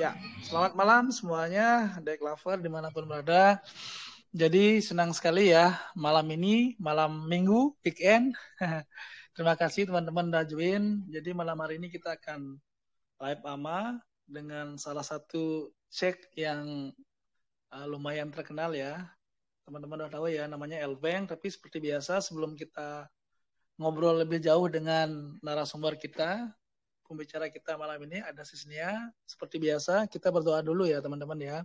Ya, selamat malam semuanya, Dek Lover dimanapun berada. Jadi senang sekali ya malam ini, malam minggu, weekend. Terima kasih teman-teman udah join. Jadi malam hari ini kita akan live AMA dengan salah satu cek yang lumayan terkenal ya. Teman-teman udah tahu ya namanya Elbeng, tapi seperti biasa sebelum kita ngobrol lebih jauh dengan narasumber kita, pembicara kita malam ini ada Sisnia. Seperti biasa kita berdoa dulu ya teman-teman ya.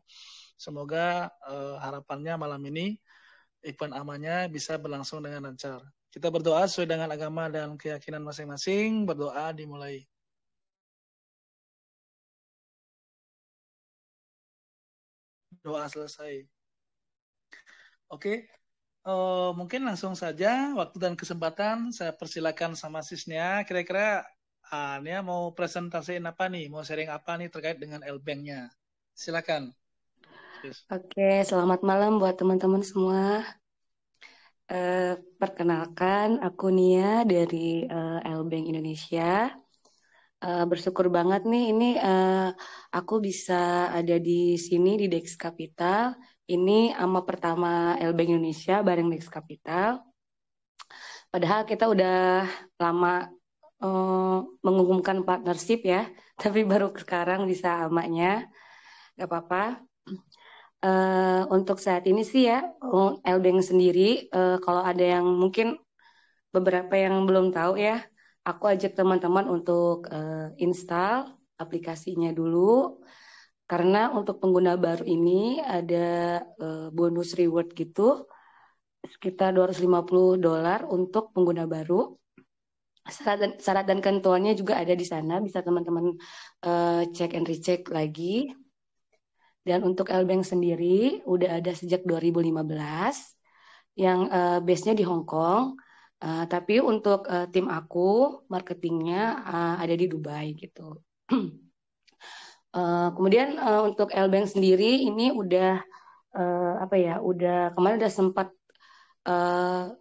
Semoga harapannya malam ini event amanya bisa berlangsung dengan lancar. Kita berdoa sesuai dengan agama dan keyakinan masing-masing. Berdoa dimulai. Doa selesai. Oke, mungkin langsung saja waktu dan kesempatan saya persilakan sama Sisnya. Kira-kira Nia mau presentasiin apa nih? Mau sharing apa nih terkait dengan L-Bank-nya? Silakan. Sis. Oke, selamat malam buat teman-teman semua. Perkenalkan, aku Nia dari L-Bank Indonesia. Bersyukur banget nih, ini aku bisa ada di sini di Dex Capital. Ini AMA pertama L-Bank Indonesia bareng Dex Capital. Padahal kita udah lama mengumumkan partnership ya, tapi baru sekarang bisa AMA-nya. Gak apa-apa. Untuk saat ini sih ya, Elbeng sendiri, kalau ada yang mungkin beberapa yang belum tahu ya, aku ajak teman-teman untuk install aplikasinya dulu, karena untuk pengguna baru ini ada bonus reward gitu, sekitar $250 untuk pengguna baru. Syarat dan ketentuannya juga ada di sana, bisa teman-teman cek and recheck lagi. Dan untuk Elbeng sendiri udah ada sejak 2015 yang base-nya di Hong Kong. Tapi untuk tim aku marketingnya ada di Dubai gitu. Kemudian untuk Elbeng sendiri ini udah apa ya? Udah kemarin udah sempat uh,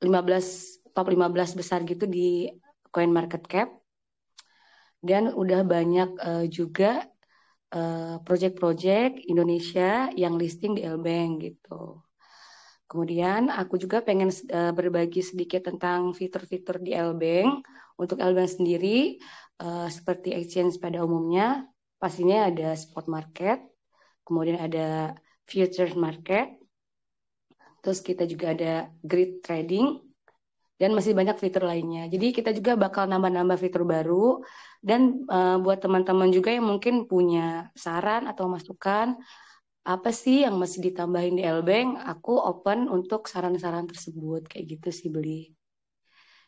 15 top 15 besar gitu di Coin Market Cap dan udah banyak juga project-project Indonesia yang listing di Elbeng gitu. Kemudian aku juga pengen berbagi sedikit tentang fitur-fitur di Elbeng. Untuk Elbeng sendiri, seperti exchange pada umumnya, pastinya ada spot market, kemudian ada futures market, terus kita juga ada grid trading, dan masih banyak fitur lainnya. Jadi kita juga bakal nambah-nambah fitur baru, dan buat teman-teman juga yang mungkin punya saran atau masukan, apa sih yang masih ditambahin di Elbeng, aku open untuk saran-saran tersebut kayak gitu sih beli.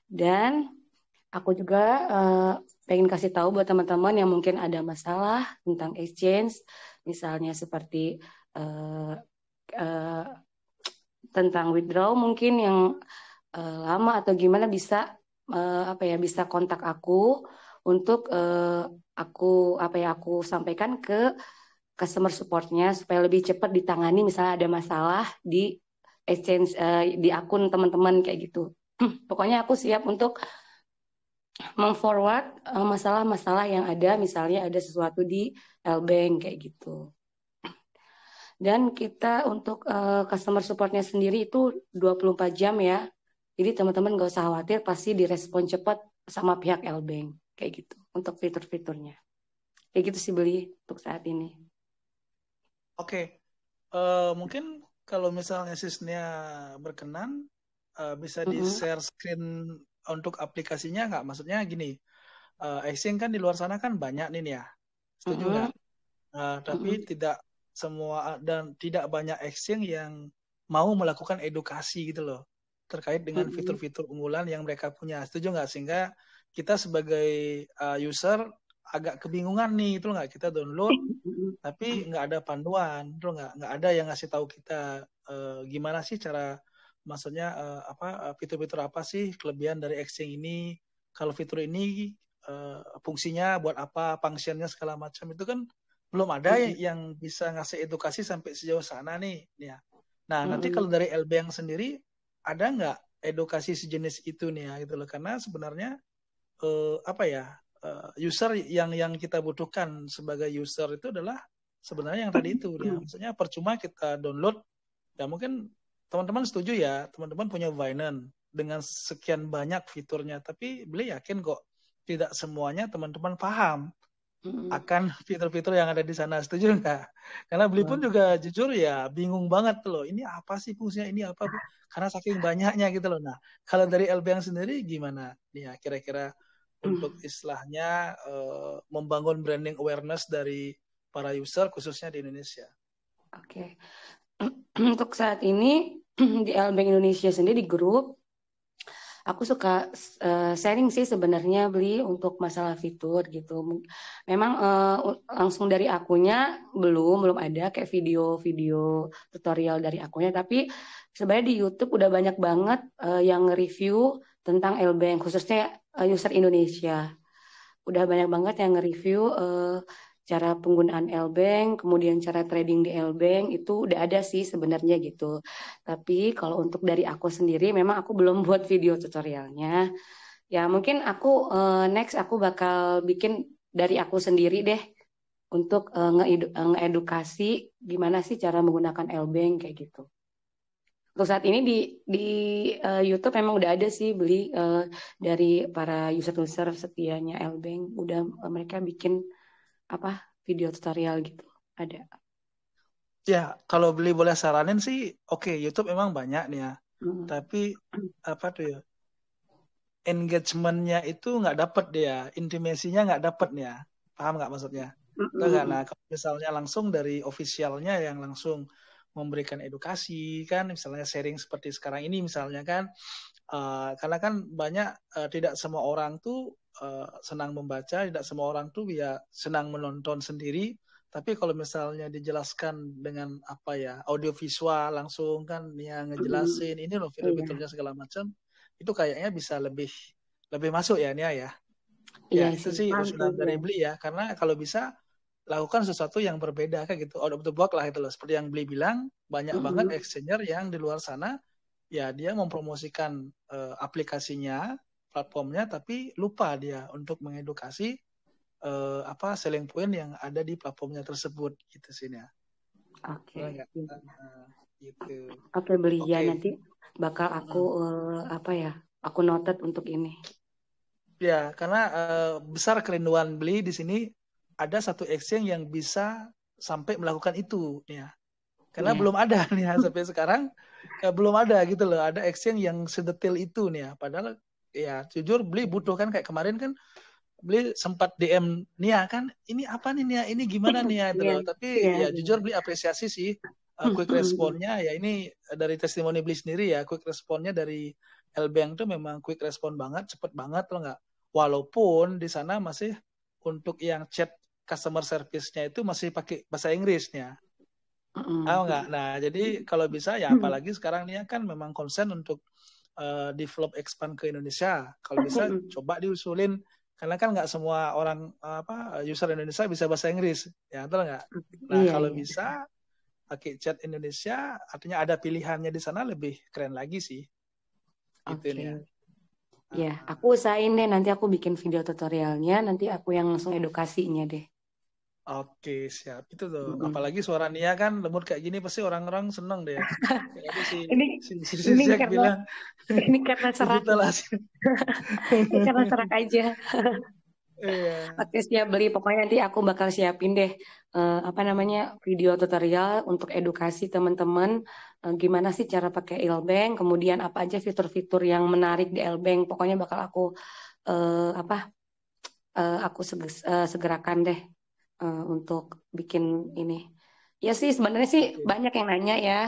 Dan aku juga pengen kasih tahu buat teman-teman yang mungkin ada masalah tentang exchange, misalnya seperti uh, uh, tentang withdraw mungkin yang lama atau gimana bisa apa ya bisa kontak aku untuk aku apa ya aku sampaikan ke customer supportnya supaya lebih cepat ditangani misalnya ada masalah di exchange di akun teman-teman kayak gitu. Pokoknya aku siap untuk memforward masalah-masalah yang ada misalnya ada sesuatu di Lbank kayak gitu. Dan kita untuk customer supportnya sendiri itu 24 jam ya. Jadi teman-teman gak usah khawatir pasti direspon cepat sama pihak Lbank kayak gitu untuk fitur-fiturnya. Kayak gitu sih beli untuk saat ini. Oke, mungkin kalau misalnya Sisnya berkenan, bisa Mm-mm. di-share screen untuk aplikasinya nggak? Maksudnya gini, exchange kan di luar sana kan banyak nih ya, setuju nggak? Mm-mm. Tapi Mm-mm. tidak semua dan tidak banyak exchange yang mau melakukan edukasi gitu loh, terkait dengan Mm-mm. fitur-fitur unggulan yang mereka punya. Setuju nggak? Sehingga kita sebagai user agak kebingungan nih, itu nggak kita download tapi nggak ada panduan, terus nggak ada yang ngasih tahu kita gimana sih cara, maksudnya apa fitur-fitur apa sih kelebihan dari Exchange ini, kalau fitur ini fungsinya buat apa, functionnya segala macam itu kan belum ada Mm-mm. yang bisa ngasih edukasi sampai sejauh sana nih, ya. Nah nanti Mm-mm. kalau dari LBank sendiri ada nggak edukasi sejenis itu nih ya gitu loh, karena sebenarnya apa ya user yang kita butuhkan sebagai user itu adalah sebenarnya yang tadi itu ya. Maksudnya percuma kita download, ya mungkin teman-teman setuju ya, teman-teman punya Binance dengan sekian banyak fiturnya, tapi beli yakin kok tidak semuanya teman-teman paham akan fitur-fitur yang ada di sana. Setuju nggak? Karena beli pun juga jujur ya bingung banget loh. Ini apa sih fungsinya? Ini apa? Karena saking banyaknya gitu loh. Nah, kalau dari LBank sendiri gimana? Nih ya, kira-kira untuk istilahnya membangun branding awareness dari para user khususnya di Indonesia. Oke. Untuk saat ini di LBank Indonesia sendiri di grup, aku suka sharing sih sebenarnya beli untuk masalah fitur gitu. Memang langsung dari akunya belum ada kayak video-video tutorial dari akunya, tapi sebenarnya di YouTube udah banyak banget yang nge-review tentang LBank khususnya user Indonesia. Udah banyak banget yang nge-review cara penggunaan LBank, kemudian cara trading di LBank itu udah ada sih sebenarnya gitu. Tapi kalau untuk dari aku sendiri, memang aku belum buat video tutorialnya. Ya mungkin aku next aku bakal bikin dari aku sendiri deh untuk ngeedukasi gimana sih cara menggunakan LBank kayak gitu. Untuk saat ini di YouTube memang udah ada sih beli dari para user-user setianya LBank, udah mereka bikin apa video tutorial gitu ada. Ya, kalau beli boleh saranin sih, oke, YouTube memang banyak nih ya. Tapi apa tuh ya? Engagement-nya itu nggak dapet dia, intimasinya nggak dapet nih ya. Paham nggak maksudnya? Nah, kalau misalnya langsung dari officialnya yang langsung memberikan edukasi kan, misalnya sharing seperti sekarang ini misalnya kan, karena kan banyak tidak semua orang tuh senang membaca, tidak semua orang tuh ya senang menonton sendiri. Tapi kalau misalnya dijelaskan dengan apa ya audio visual langsung kan, yang ngejelasin ini loh fitur-fiturnya segala macam, itu kayaknya bisa lebih masuk ya Nia ya. Iya Ya itu sih, sih usulan ya. dari beli ya, karena kalau bisa lakukan sesuatu yang berbeda kayak gitu, out of the box lah itu loh. Seperti yang beli bilang, banyak banget exchanger yang di luar sana ya dia mempromosikan aplikasinya, platformnya, tapi lupa dia untuk mengedukasi apa selling point yang ada di platformnya tersebut gitu sih ya. Oke. Gitu. Oke beli ya, Oke. nanti bakal aku apa ya? Aku noted untuk ini. Ya, karena besar kerinduan beli di sini ada satu exchange yang bisa sampai melakukan itu ya. Karena belum ada nih ya, sampai sekarang belum ada gitu loh. Ada exchange yang sedetail itu nih ya. Padahal ya jujur beli butuh kan, kayak kemarin kan beli sempat DM Nia kan, ini apa nih Nia, ini gimana Nia itu loh. Tapi ya jujur beli apresiasi sih quick responnya ya, ini dari testimoni beli sendiri ya, quick responnya dari LBank tuh memang quick respon banget, cepet banget loh nggak. Walaupun di sana masih untuk yang chat customer service-nya itu masih pakai bahasa Inggrisnya. Tahu nggak? Nah, jadi kalau bisa ya apalagi sekarang Nia kan memang konsen untuk develop expand ke Indonesia. Kalau bisa coba diusulin, karena kan nggak semua orang apa user Indonesia bisa bahasa Inggris, ya betul nggak? Nah kalau bisa pakai chat Indonesia, artinya ada pilihannya di sana, lebih keren lagi sih. Gitu nih ya. Ya, aku usahain deh nanti aku bikin video tutorialnya, nanti aku yang langsung edukasinya deh. Oke, siap. Itu tuh. Apalagi suara Nia kan lembut kayak gini, pasti orang-orang seneng deh. Kayak tadi si ini Jack karena bilang ini karena serak. Ini karena serak aja. Iya. Oke, siap beli. Pokoknya nanti aku bakal siapin deh apa namanya video tutorial untuk edukasi teman-teman gimana sih cara pakai LBank, kemudian apa aja fitur-fitur yang menarik di LBank. Pokoknya bakal aku aku segerakan deh untuk bikin ini. Ya sih sebenarnya sih banyak yang nanya ya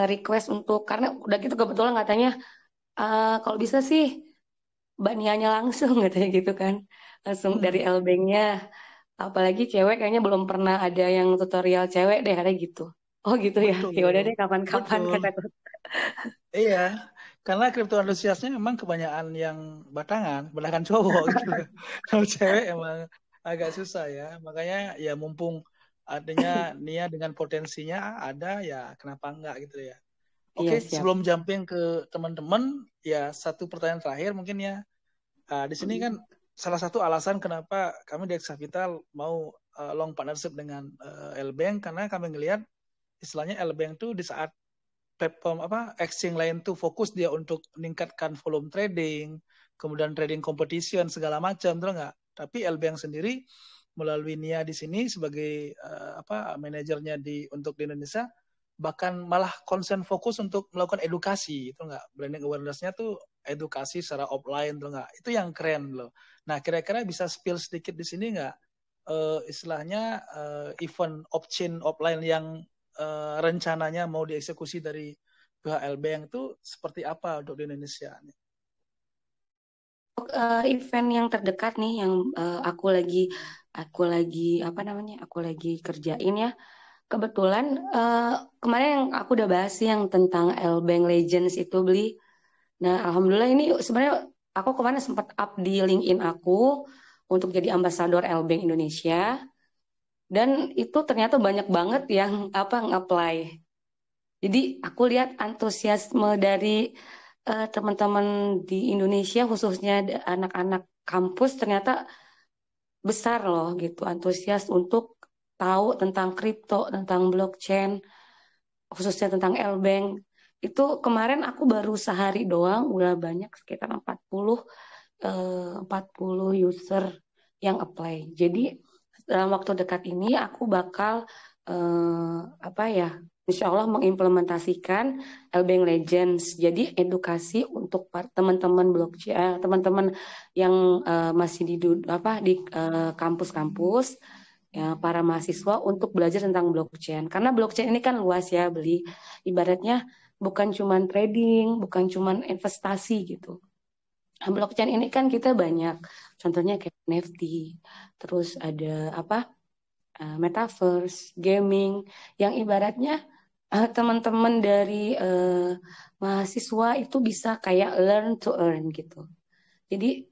request untuk, karena udah gitu kebetulan katanya kalau bisa sih Mbak Nianya langsung katanya gitu kan, langsung dari LBank-nya. Apalagi cewek kayaknya belum pernah ada yang tutorial cewek deh katanya gitu. Oh gitu ya. Betul. Ya udah deh kapan-kapan Betul. kataku. Iya, karena kripto antusiasnya memang kebanyakan yang batangan cowok gitu. Kalau cewek emang agak susah ya. Makanya ya mumpung adanya Nia dengan potensinya ada, ya kenapa enggak gitu ya. Oke, Iya siap. sebelum jumping ke teman-teman, ya satu pertanyaan terakhir mungkin ya. Di sini kan salah satu alasan kenapa kami di X Capital mau long partnership dengan L-Bank, karena kami ngelihat istilahnya L-Bank tuh di saat platform exchange lain tuh fokus dia untuk meningkatkan volume trading, kemudian trading competition segala macam, betul nggak? Tapi L-Bank sendiri melalui Nia di sini sebagai manajernya untuk di Indonesia, bahkan malah konsen fokus untuk melakukan edukasi, itu nggak? Branding awareness-nya tuh edukasi secara offline, tuh nggak? Itu yang keren loh. Nah, kira-kira bisa spill sedikit di sini nggak? Istilahnya event off-chain offline yang rencananya mau dieksekusi dari pihak L-Bank itu seperti apa untuk di Indonesia? Event yang terdekat nih yang aku lagi kerjain ya. Kebetulan kemarin yang aku udah bahas yang tentang L-Bank Legends itu beli. Nah, alhamdulillah ini sebenarnya aku kemarin sempat up di LinkedIn aku untuk jadi ambasador L-Bank Indonesia. Dan itu ternyata banyak banget yang nge-apply. Jadi aku lihat antusiasme dari teman-teman di Indonesia, khususnya anak-anak kampus, ternyata besar loh gitu, antusias untuk tahu tentang kripto, tentang blockchain, khususnya tentang L-Bank. Itu kemarin aku baru sehari doang udah banyak sekitar 40 user yang apply. Jadi dalam waktu dekat ini aku bakal insya Allah mengimplementasikan L-Bank Legends. Jadi edukasi untuk teman-teman blockchain, teman-teman yang masih di kampus-kampus, ya, para mahasiswa untuk belajar tentang blockchain. Karena blockchain ini kan luas ya, ibaratnya bukan cuman trading, bukan cuman investasi gitu. Blockchain ini kan kita banyak, contohnya kayak NFT, terus ada metaverse, gaming, yang ibaratnya teman-teman dari mahasiswa itu bisa kayak learn to earn gitu. Jadi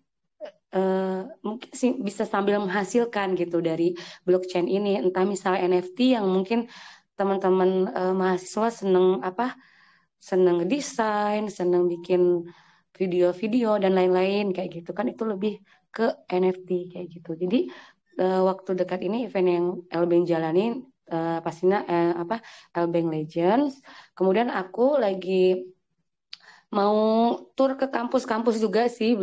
mungkin sih bisa sambil menghasilkan gitu dari blockchain ini, entah misalnya NFT yang mungkin teman-teman mahasiswa seneng desain, seneng bikin video-video dan lain-lain kayak gitu kan, itu lebih ke NFT kayak gitu. Jadi waktu dekat ini event yang L-Bank jalanin pastinya L-Bank Legends. Kemudian aku lagi mau tur ke kampus-kampus juga sih,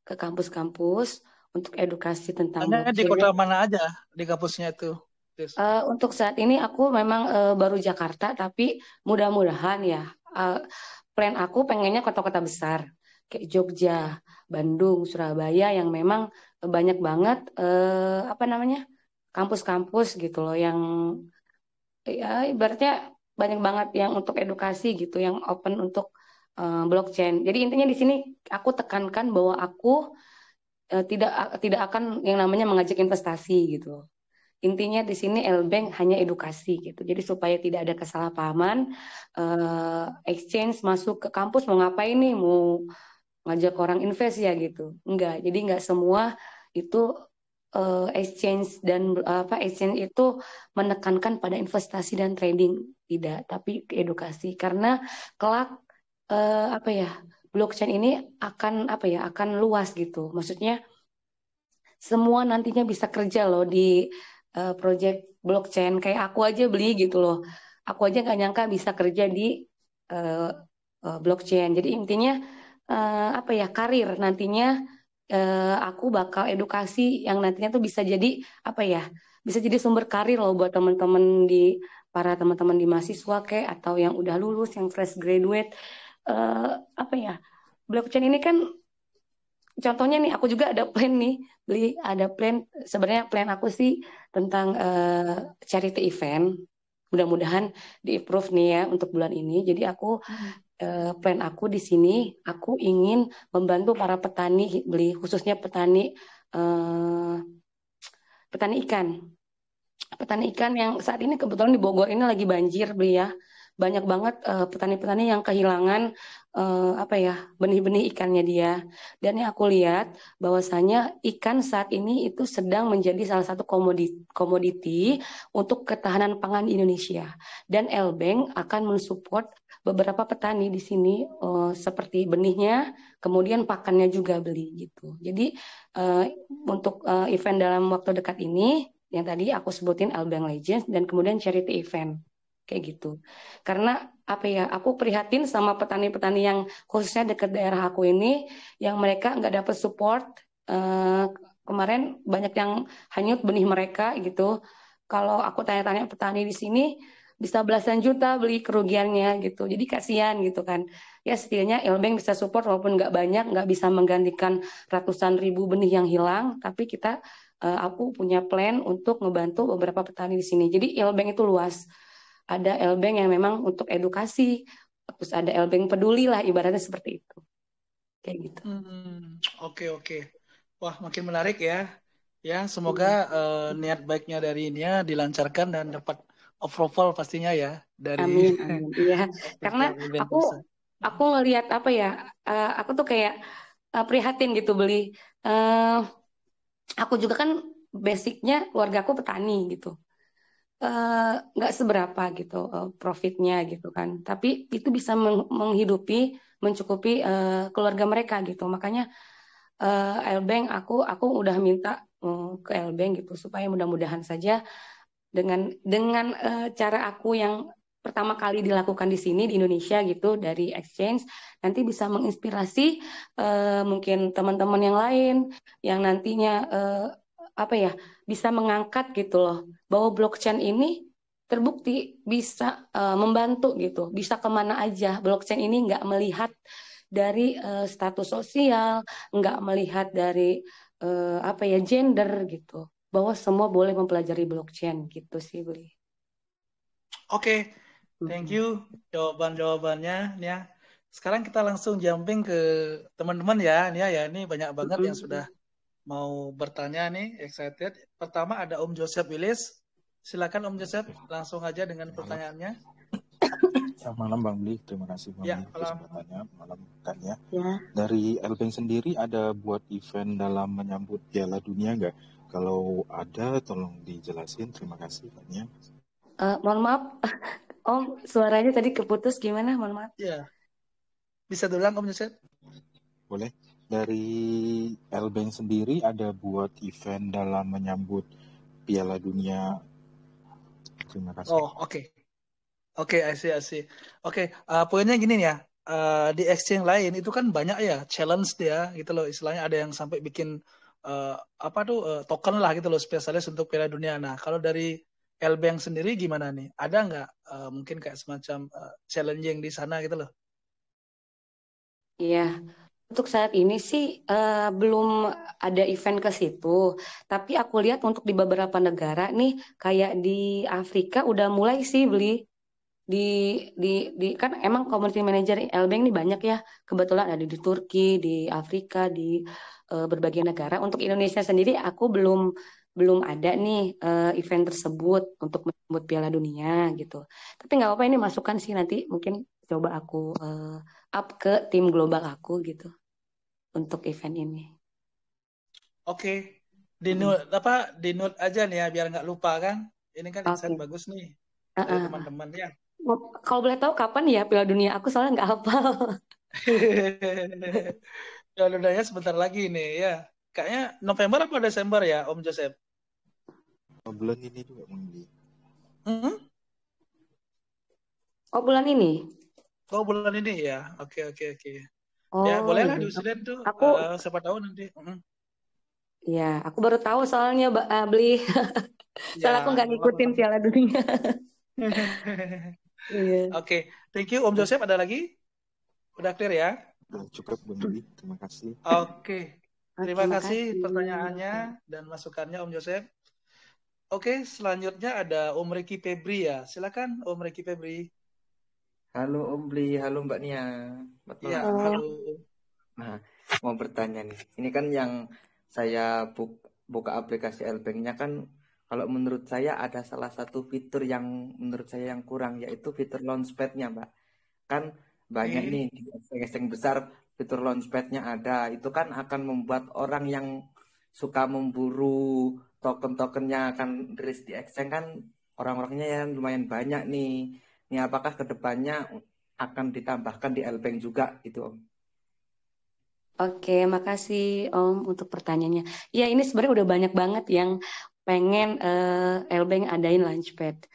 ke kampus-kampus untuk edukasi tentang Hanya di kota blockchain. mana aja di kampusnya itu? Untuk saat ini aku memang baru Jakarta, tapi mudah-mudahan ya plan aku pengennya kota-kota besar kayak Jogja, Bandung, Surabaya yang memang banyak banget kampus-kampus gitu loh yang ya ibaratnya banyak banget yang untuk edukasi gitu, yang open untuk blockchain. Jadi intinya di sini aku tekankan bahwa aku tidak tidak akan yang namanya mengajak investasi gitu. Intinya di sini L-Bank hanya edukasi gitu. Jadi supaya tidak ada kesalahpahaman, exchange masuk ke kampus mau ngapain nih? Mau ngajak orang invest ya gitu. Enggak. Jadi enggak semua itu exchange itu menekankan pada investasi dan trading, tidak, tapi ke edukasi. Karena kelak blockchain ini akan luas gitu. Maksudnya semua nantinya bisa kerja loh di project blockchain. Kayak aku aja beli gitu loh. Aku aja nggak nyangka bisa kerja di uh, blockchain. Jadi intinya karir nantinya aku bakal edukasi yang nantinya tuh bisa jadi bisa jadi sumber karir loh buat para teman-teman di mahasiswa kayak atau yang udah lulus, yang fresh graduate. Eh, Blockchain ini kan contohnya nih, aku juga ada plan nih, ada plan, sebenarnya plan aku sih tentang charity event, mudah-mudahan di-approve nih ya untuk bulan ini. Jadi aku plan aku di sini, aku ingin membantu para petani khususnya eh, petani ikan. Petani ikan yang saat ini kebetulan di Bogor ini lagi banjir ya. banyak banget petani-petani yang kehilangan benih-benih ikannya dia. Dan yang aku lihat bahwasanya ikan saat ini itu sedang menjadi salah satu komoditi untuk ketahanan pangan di Indonesia. Dan Elbank akan mensupport beberapa petani di sini seperti benihnya, kemudian pakannya juga beli gitu. Jadi untuk event dalam waktu dekat ini yang tadi aku sebutin Elbank Legends dan kemudian charity event kayak gitu. Karena aku prihatin sama petani-petani yang khususnya dekat daerah aku ini yang mereka nggak dapat support. Eh, Kemarin banyak yang hanyut benih mereka gitu. Kalau aku tanya-tanya petani di sini bisa belasan juta beli kerugiannya gitu. Jadi kasihan gitu kan. Ya setidaknya Elbank bisa support walaupun nggak banyak, nggak bisa menggantikan ratusan ribu benih yang hilang, tapi aku punya plan untuk ngebantu beberapa petani di sini. Jadi Elbank itu luas. Ada Elbank yang memang untuk edukasi, terus ada Elbank peduli lah ibaratnya seperti itu. Kayak gitu. Oke oke. Wah, makin menarik ya. Ya, semoga Hmm. niat baiknya dari ini ya dilancarkan dan dapat approval pastinya ya dari Amin, amin. Iya, karena official event aku person. aku ngelihat aku tuh kayak prihatin gitu beli. Eh, aku juga kan basicnya keluarga aku petani gitu. Nggak seberapa gitu profitnya gitu kan. Tapi itu bisa menghidupi, mencukupi keluarga mereka gitu. Makanya Elbank aku udah minta ke Elbank gitu supaya mudah-mudahan saja dengan cara aku yang pertama kali dilakukan di sini di Indonesia gitu dari exchange nanti bisa menginspirasi mungkin teman-teman yang lain yang nantinya bisa mengangkat gitu loh bahwa blockchain ini terbukti bisa membantu gitu bisa kemana aja blockchain ini nggak melihat dari status sosial nggak melihat dari gender gitu bahwa semua boleh mempelajari blockchain gitu sih Beli. Oke, thank Mhm. you jawaban-jawabannya nih ya. Sekarang kita langsung jumping ke teman-teman ya, nih ya. Ini banyak banget yang sudah Mhm. mau bertanya nih, excited. Pertama ada Om Joseph Willis. Silakan Om Joseph, langsung aja dengan Malam, pertanyaannya. malam Bang Bli, terima kasih Bang Ya, Bli malam. kesempatannya malam kan ya. Ya, Dari Elbank sendiri ada buat event dalam menyambut Piala Dunia nggak? Kalau ada, tolong dijelasin. Terima kasih Bang ya. mohon maaf, Om, suaranya tadi keputus gimana? Mohon maaf. Ya, bisa diulang Om Joseph? Boleh. Dari Elbank sendiri ada buat event dalam menyambut Piala Dunia. Terima kasih. Oh, oke. Oke, I see, I see. Oke, poinnya gini nih ya. Di exchange lain itu kan banyak ya challenge dia gitu loh. Istilahnya ada yang sampai bikin eh, token lah gitu loh spesialis untuk Piala Dunia. Nah, kalau dari Lbank sendiri gimana nih? Ada nggak mungkin kayak semacam challenging di sana gitu loh? Iya, untuk saat ini sih belum ada event ke situ. Tapi aku lihat untuk di beberapa negara nih, kayak di Afrika udah mulai sih beli di di kan emang community manager Elbank ini banyak ya. Kebetulan ada di Turki, di Afrika, di berbagai negara. Untuk Indonesia sendiri aku belum belum ada nih event tersebut untuk menyambut Piala Dunia gitu. Tapi nggak apa-apa ini masukan sih nanti mungkin coba aku up ke tim global aku gitu untuk event ini. Oke, di Mm-mm. note di note aja nih ya biar nggak lupa kan. Ini kan insight Oke. bagus nih dari Uh-uh. teman-teman ya. Kalau boleh tahu kapan ya Piala Dunia aku soalnya nggak hafal. Ya udahnya sebentar lagi nih ya. Kayaknya November apa Desember ya Om Joseph? Bulan ini juga Bang Bli. Hmm? Oh bulan ini? Oh bulan ini ya. Oke oke oke. Ya Oh bolehlah iya. diusulin tuh. Aku Siapa tahu nanti. ya aku baru tahu soalnya beli. Soalnya aku Ya nggak nggak ngikutin apa-apa. Piala Dunia. Iya. Oke, thank you Om Joseph. Ada lagi? Udah clear ya? Cukup Bang Bli, terima kasih. Oke, Oke, terima kasih makasih. pertanyaannya dan masukannya Om Joseph. Oke, selanjutnya ada Om Ricky Febri ya. Silakan Om Ricky Febri. Halo Om Bli, halo Mbak Nia. Selamat Ya, malam. Oh, halo. Nah, mau bertanya nih. Ini kan yang saya buka aplikasi Elbank-nya kan Kalau menurut saya ada salah satu fitur yang menurut saya yang kurang, yaitu fitur launchpad-nya, Mbak. Kan banyak Oke. nih di exchange besar fitur launchpad-nya ada. Itu kan akan membuat orang yang suka memburu token-tokennya akan rilis di exchange kan orang-orangnya yang lumayan banyak nih. Ini apakah kedepannya akan ditambahkan di Lbank juga itu, Om? Oke, makasih Om untuk pertanyaannya. Ya, ini sebenarnya udah banyak banget yang pengen Elbank adain Launchpad.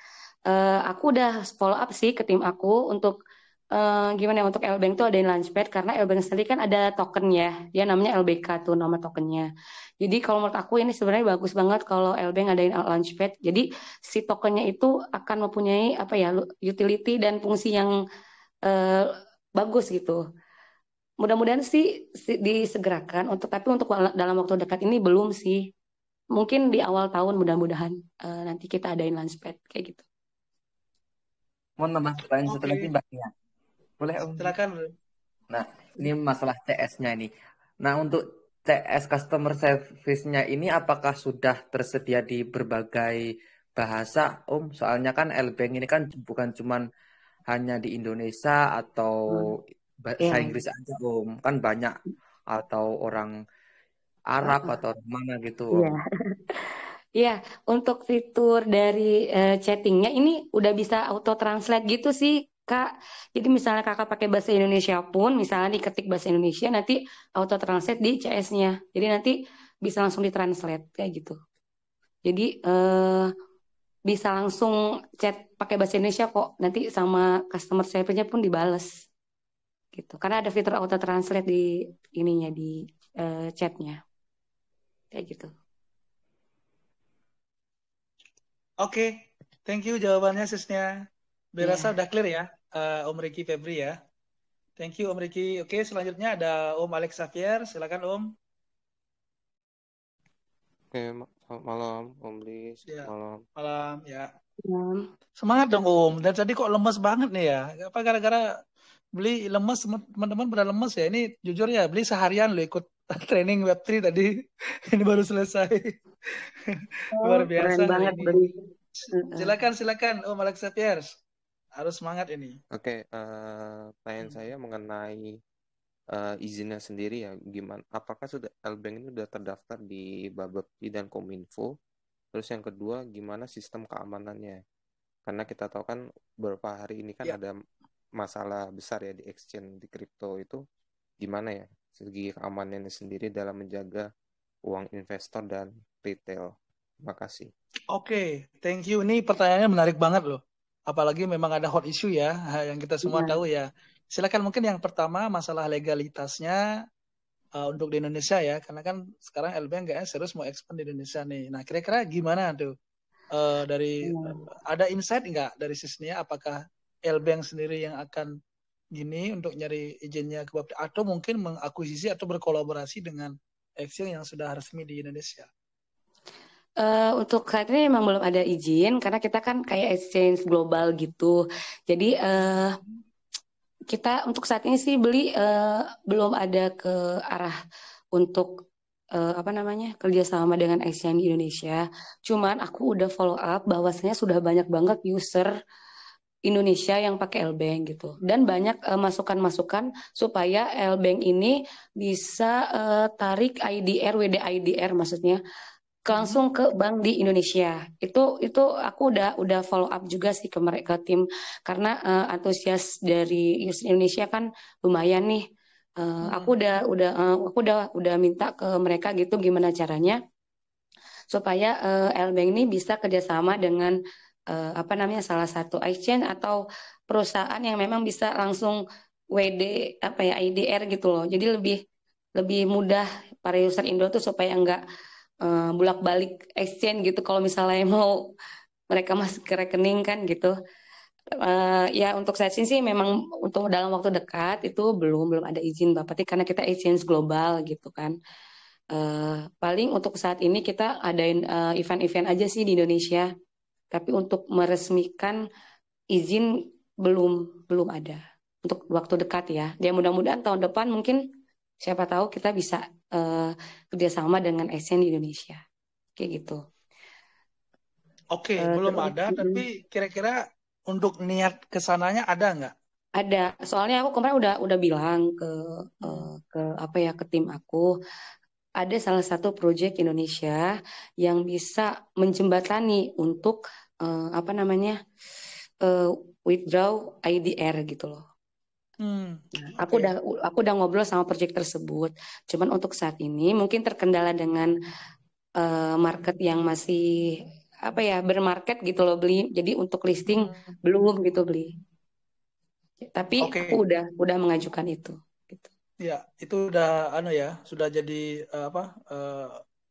Aku udah follow up sih ke tim aku untuk gimana ya, untuk Elbank tuh adain Launchpad karena Elbank sendiri kan ada token ya, dia namanya LBK tuh nama tokennya. Jadi kalau menurut aku ini sebenarnya bagus banget kalau Elbank adain Launchpad. Jadi si tokennya itu akan mempunyai apa ya utility dan fungsi yang eh, bagus gitu. Mudah-mudahan sih disegerakan tapi untuk dalam waktu dekat ini belum sih. Mungkin di awal tahun mudah-mudahan nanti kita adain launchpad kayak gitu. Mau nambah pertanyaan satu lagi, Oke, Mbak Nia. Boleh, Om? silakan. Nah, ini masalah CS-nya ini. Nah, untuk CS customer service-nya ini apakah sudah tersedia di berbagai bahasa, Om? Soalnya kan Lbank ini kan bukan cuman hanya di Indonesia atau Hmm. bahasa Ya, Inggris aja, Om. Kan banyak atau orang Arab atau orang mana gitu, Om. iya. Iya, untuk fitur dari chattingnya ini udah bisa auto translate gitu sih, Kak. Jadi misalnya Kakak pakai bahasa Indonesia pun, misalnya diketik bahasa Indonesia, nanti auto translate di CS-nya. Jadi nanti bisa langsung ditranslate kayak gitu. Jadi bisa langsung chat pakai bahasa Indonesia kok. Nanti sama customer service-nya pun dibales gitu. Karena ada fitur auto translate di ininya di chatnya kayak gitu. Oke, thank you jawabannya Sisnya. Berasa Ya. udah clear ya, Om Ricky Febri ya. Thank you Om Ricky. Oke, selanjutnya ada Om Alex Xavier. Silakan Om. Oke, selamat malam, Om Lis. Ya, Malam. malam ya. Ya. Semangat dong Om. Dan tadi kok lemes banget nih ya? Apa gara-gara beli lemes, teman-teman pada lemes ya? Ini jujur ya, beli seharian loh ikut training Web3 tadi. Ini baru selesai. Oh, Luar keren biasa hari banget ini. beli. Silakan Om Alex Xavier. Harus semangat ini. Oke, pertanyaan saya mengenai izinnya sendiri ya, gimana? Apakah sudah Lbank ini sudah terdaftar di Bapepti dan Kominfo? Terus yang kedua, gimana sistem keamanannya? Karena kita tahu kan beberapa hari ini kan Ya. ada masalah besar ya di exchange di kripto itu, gimana ya segi keamanannya sendiri dalam menjaga uang investor dan retail. Terima kasih. Oke, thank you. Ini pertanyaannya menarik banget loh. Apalagi memang ada hot issue ya, yang kita semua Iya. tahu ya. Silakan mungkin yang pertama masalah legalitasnya untuk di Indonesia ya, karena kan sekarang LBN kayaknya serius mau expand di Indonesia nih. Nah, kira-kira gimana tuh dari ada insight nggak dari Sisnia? Apakah LBank sendiri yang akan gini untuk nyari izinnya ke Bapepti atau mungkin mengakuisisi atau berkolaborasi dengan exchange yang sudah resmi di Indonesia? Untuk saat ini memang belum ada izin karena kita kan kayak exchange global gitu. Jadi kita untuk saat ini sih beli belum ada ke arah untuk apa namanya kerjasama dengan exchange di Indonesia. Cuman aku udah follow up bahwasanya sudah banyak banget user Indonesia yang pakai Lbank gitu dan banyak masukan-masukan supaya Lbank ini bisa tarik IDR WDIDR maksudnya langsung ke bank di Indonesia. Itu aku udah follow up juga sih ke mereka tim karena antusias dari user Indonesia kan lumayan nih. Aku udah minta ke mereka gitu gimana caranya supaya Lbank ini bisa kerjasama dengan apa namanya salah satu exchange atau perusahaan yang memang bisa langsung WD apa ya IDR gitu loh. Jadi lebih lebih mudah para user Indo tuh supaya enggak bolak-balik exchange gitu kalau misalnya mau mereka masuk ke rekening kan gitu. Ya untuk saat ini sih memang untuk dalam waktu dekat itu belum ada izin Bapak karena kita exchange global gitu kan. Paling untuk saat ini kita adain event-event aja sih di Indonesia. Tapi untuk meresmikan izin belum ada untuk waktu dekat ya. Dan mudah-mudahan tahun depan mungkin siapa tahu kita bisa kerjasama dengan exchange di Indonesia. Kayak gitu. Oke, belum Terus ada, tapi kira-kira untuk niat ke sananya ada nggak? ada. Soalnya aku kemarin udah bilang ke apa ya, ke tim aku, ada salah satu proyek Indonesia yang bisa menjembatani untuk apa namanya, eh, withdraw IDR gitu loh. Aku Oke. udah ngobrol sama proyek tersebut. Cuman untuk saat ini mungkin terkendala dengan market yang masih apa ya, bermarket gitu loh beli. Jadi untuk listing Hmm, belum gitu beli. Tapi aku Oke, udah mengajukan itu. Gitu. ya itu udah sudah jadi apa?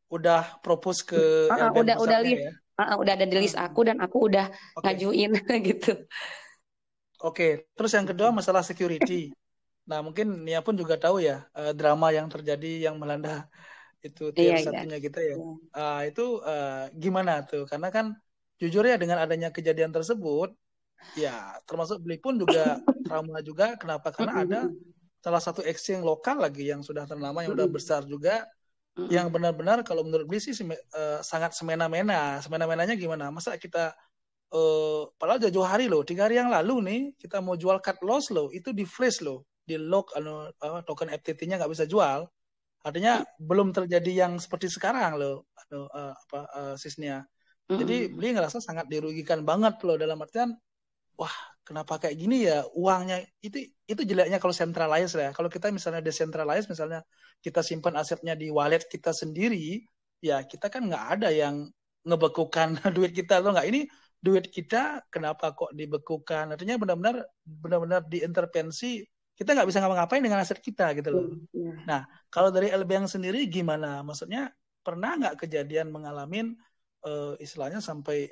Udah propose ke L-Bank Udah pusatnya list, ya. udah ada di Hmm, list aku dan aku udah Oke, ngajuin gitu. oke. Terus yang kedua masalah security. Nah, mungkin Nia pun juga tahu ya drama yang terjadi yang melanda itu tier Iya, iya. satunya kita ya. Iya. Itu gimana tuh? Karena kan jujur ya dengan adanya kejadian tersebut, ya termasuk beli pun juga trauma juga. Kenapa? Karena ada salah satu exchange lokal lagi yang sudah ternama, yang udah besar juga, yang benar-benar kalau menurut beli sih sangat semena-mena. Semena-menanya gimana? Masa kita padahal jauh hari loh, 3 hari yang lalu nih kita mau jual cut loss loh, itu di freeze loh, di lock token FTT-nya nggak bisa jual. Artinya belum terjadi yang seperti sekarang loh, sisnya. Jadi beli ngerasa sangat dirugikan banget loh dalam artian, wah kenapa kayak gini ya uangnya itu jeleknya kalau centralized ya. Kalau kita misalnya decentralized, misalnya kita simpan asetnya di wallet kita sendiri, ya kita kan nggak ada yang ngebekukan duit kita atau nggak. Ini duit kita kenapa kok dibekukan? Artinya benar-benar diintervensi. Kita nggak bisa ngapa-ngapain dengan aset kita gitu loh. Nah, kalau dari LBank sendiri gimana? Maksudnya pernah nggak kejadian mengalami istilahnya sampai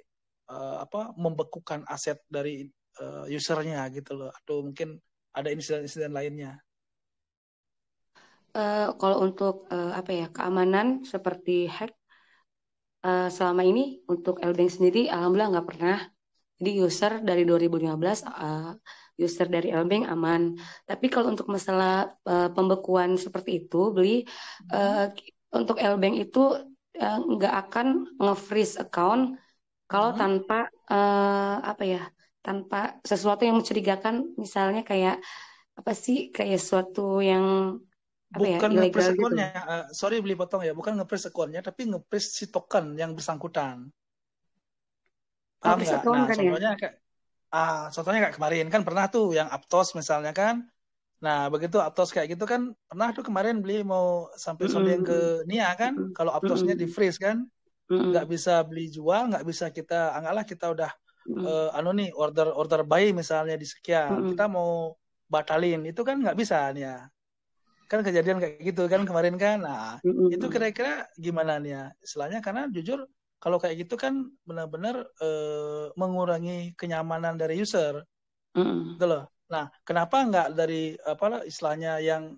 membekukan aset dari usernya gitu loh, atau mungkin ada insiden-insiden lainnya? Kalau untuk apa ya, keamanan seperti hack, selama ini untuk Lbank sendiri alhamdulillah nggak pernah. Jadi user dari 2015 user dari Lbank aman. Tapi kalau untuk masalah pembekuan seperti itu beli, untuk Lbank itu nggak akan nge-freeze account kalau tanpa apa ya, tanpa sesuatu yang mencurigakan, misalnya kayak apa sih, kayak sesuatu yang apa ya, Bukan ilegal nge-freeze gitu. account-nya, sorry beli potong ya, bukan nge-freeze account-nya, tapi nge-freeze si token yang bersangkutan. Paham Nge-freeze nggak? account Nah, kan ya. contohnya kayak kemarin kan pernah tuh yang Aptos misalnya kan. Nah, begitu Aptos kayak gitu kan pernah tuh kemarin beli mau sampai sondeng ke Nia kan, kalau Aptosnya di freeze kan, nggak bisa beli jual, nggak bisa kita, anggaplah kita udah order buy misalnya di sekian, kita mau batalin, itu kan nggak bisa nih ya. Kan kejadian kayak gitu kan kemarin kan. Nah, itu kira-kira gimana nih ya istilahnya, karena jujur kalau kayak gitu kan benar-benar mengurangi kenyamanan dari user. Gitu loh. Nah, kenapa nggak dari istilahnya yang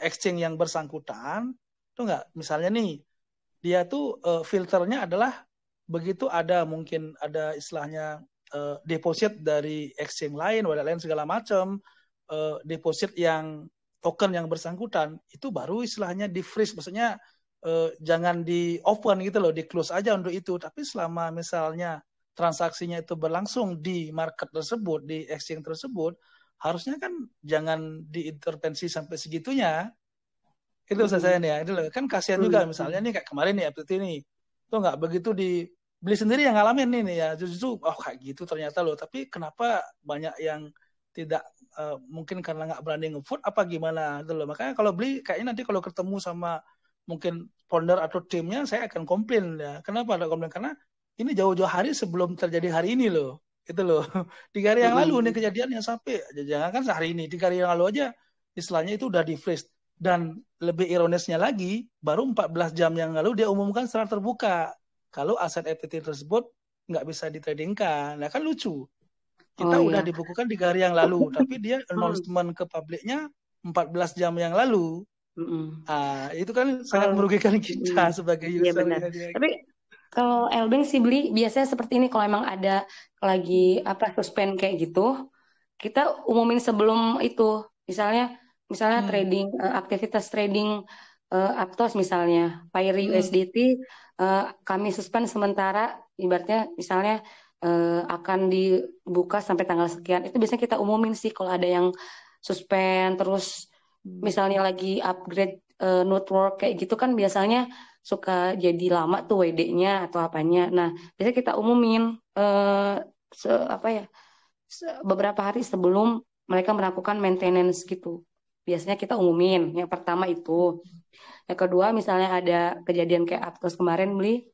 exchange yang bersangkutan tuh nggak, misalnya nih dia tuh filternya adalah begitu ada mungkin ada istilahnya deposit dari exchange lain, wallet lain segala macam, deposit yang token yang bersangkutan itu baru istilahnya di freeze, maksudnya jangan di open gitu loh, di close aja untuk itu. Tapi selama misalnya transaksinya itu berlangsung di market tersebut, di exchange tersebut, harusnya kan jangan diintervensi sampai segitunya. Itu saya nih ya, itu loh. Kan kasihan juga misalnya nih kayak kemarin nih FTT nih, tuh nggak begitu dibeli sendiri yang ngalamin nih ya, justru oh kayak gitu ternyata loh. Tapi kenapa banyak yang tidak, mungkin karena nggak berani ngevote apa gimana gitu loh. Makanya kalau beli kayaknya nanti kalau ketemu sama mungkin founder atau timnya, saya akan komplain ya. Kenapa ada komplain? Karena ini jauh-jauh hari sebelum terjadi hari ini loh. Itu loh. 3 hari yang lalu nih kejadiannya, sampai jangan kan sehari ini, 3 hari yang lalu aja istilahnya itu udah di freeze. Dan lebih ironisnya lagi, baru 14 jam yang lalu dia umumkan secara terbuka kalau aset FTT tersebut nggak bisa ditradingkan. Nah kan lucu. Kita udah dibukukan 3 hari yang lalu, tapi dia announcement ke publiknya 14 jam yang lalu. Itu kan sangat merugikan kita sebagai Iya user. benar. Tapi kalau Lbank sih beli biasanya seperti ini, kalau emang ada lagi apa suspend kayak gitu, kita umumin sebelum itu. Misalnya trading, aktivitas trading Aptos misalnya, Pairi Hmm. USDT kami suspend sementara, ibaratnya misalnya akan dibuka sampai tanggal sekian. Itu biasanya kita umumin sih kalau ada yang suspend terus misalnya lagi upgrade network kayak gitu kan biasanya suka jadi lama tuh WD-nya atau apanya. Nah, biasanya kita umumin beberapa hari sebelum mereka melakukan maintenance gitu. Biasanya kita umumin. Yang pertama itu. Yang kedua misalnya ada kejadian kayak Aptos kemarin beli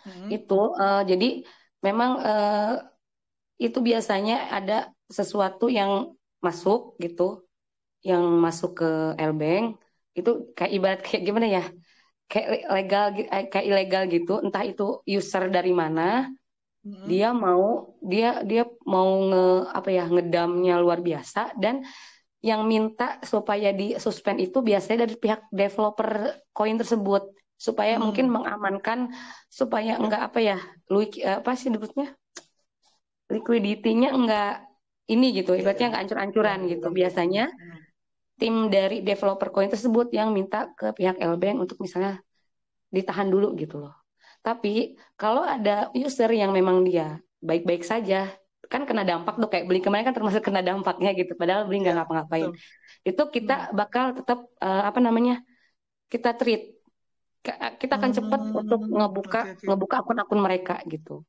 Hmm. itu jadi memang itu biasanya ada sesuatu yang masuk gitu, yang masuk ke Lbank itu kayak ibarat kayak gimana ya? Kayak legal kayak ilegal gitu, entah itu user dari mana, Hmm. dia mau ngedamnya luar biasa dan yang minta supaya di suspend itu biasanya dari pihak developer koin tersebut supaya mungkin Hmm. mengamankan supaya enggak apa sih disebutnya liquidity-nya enggak ini gitu Ya, ibaratnya enggak ancur-ancuran gitu ganggu. biasanya tim dari developer koin tersebut yang minta ke pihak Lbank untuk misalnya ditahan dulu gitu loh. Tapi kalau ada user yang memang dia baik-baik saja, kan kena dampak tuh kayak beli kemarin kan termasuk kena dampaknya gitu. Padahal beli nggak Ya, ngapa-ngapain. betul. Itu kita bakal tetap kita treat. Kita akan cepat untuk Oke, oke. ngebuka akun-akun mereka gitu.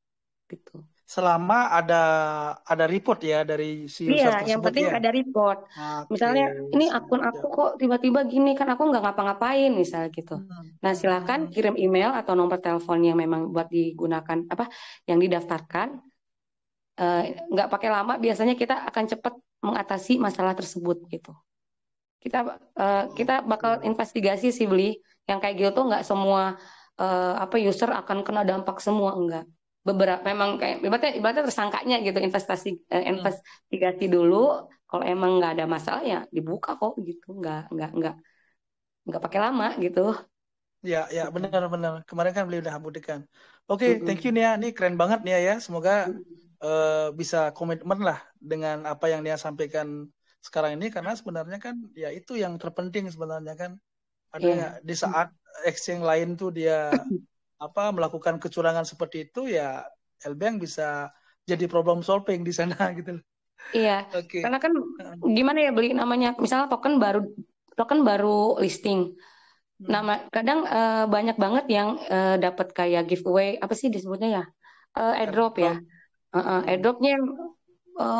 Gitu. Selama ada report ya dari si user Iya, yang tersebut penting ya. ada report. Oke, Misalnya, ini akun siap, aku siap. kok tiba-tiba gini, kan aku nggak ngapa-ngapain, misalnya gitu. Nah, silakan kirim email atau nomor telepon yang memang buat digunakan, yang didaftarkan. Nggak pakai lama, biasanya kita akan cepat mengatasi masalah tersebut, gitu. Kita bakal investigasi sih, Beli. Yang kayak gitu tuh nggak semua user akan kena dampak semua, enggak. Beberapa memang kayak ibaratnya tersangkanya gitu investigasi dulu kalau emang nggak ada masalah ya dibuka kok gitu nggak pakai lama gitu. Ya, ya, benar-benar. Kemarin kan beliau udah buktikan. Oke, thank you Mm-mm. Nia. Ini keren banget Nia ya. Semoga Mm-mm. bisa komitmen lah dengan apa yang Nia sampaikan sekarang ini. Karena sebenarnya kan ya itu yang terpenting sebenarnya kan. Ada ya Iya. di saat exchange lain tuh dia melakukan kecurangan seperti itu ya Lbank bisa jadi problem solving di sana gitu. Iya, Oke. karena kan gimana ya beli namanya, misalnya token baru listing. Nama kadang banyak banget yang dapat kayak giveaway apa sih disebutnya ya, airdrop ya. Airdrop. Airdropnya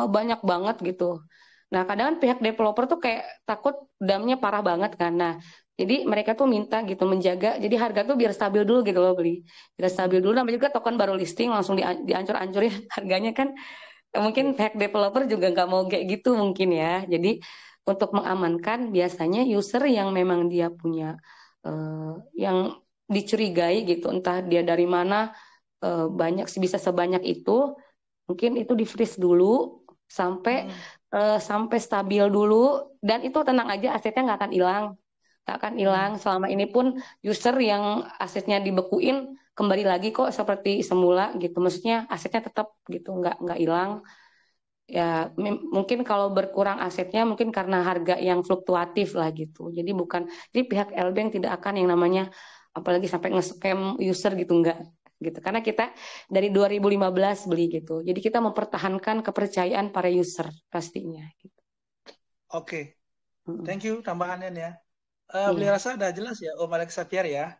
banyak banget gitu. Nah, kadang kan pihak developer tuh kayak takut damnya parah banget kan. Nah, jadi mereka tuh minta gitu menjaga, jadi harga tuh biar stabil dulu gitu loh beli. Biar stabil dulu, namanya juga token baru listing langsung diancur-ancurin harganya kan. Mungkin pihak developer juga nggak mau kayak gitu mungkin ya. Jadi untuk mengamankan biasanya user yang memang dia punya yang dicurigai gitu, entah dia dari mana banyak bisa sebanyak itu, mungkin itu di freeze dulu sampai stabil dulu dan itu tenang aja asetnya nggak akan hilang selama ini pun user yang asetnya dibekuin kembali lagi kok seperti semula gitu, maksudnya asetnya tetap gitu nggak hilang. Ya mungkin kalau berkurang asetnya mungkin karena harga yang fluktuatif lah gitu. Jadi pihak Lbank tidak akan yang namanya apalagi sampai nge-scam user gitu enggak gitu. Karena kita dari 2015 beli gitu. Jadi kita mempertahankan kepercayaan para user pastinya gitu. Oke. Thank you tambahannya ya. Beli Iya. rasa udah jelas ya Om Alex Sapiar ya.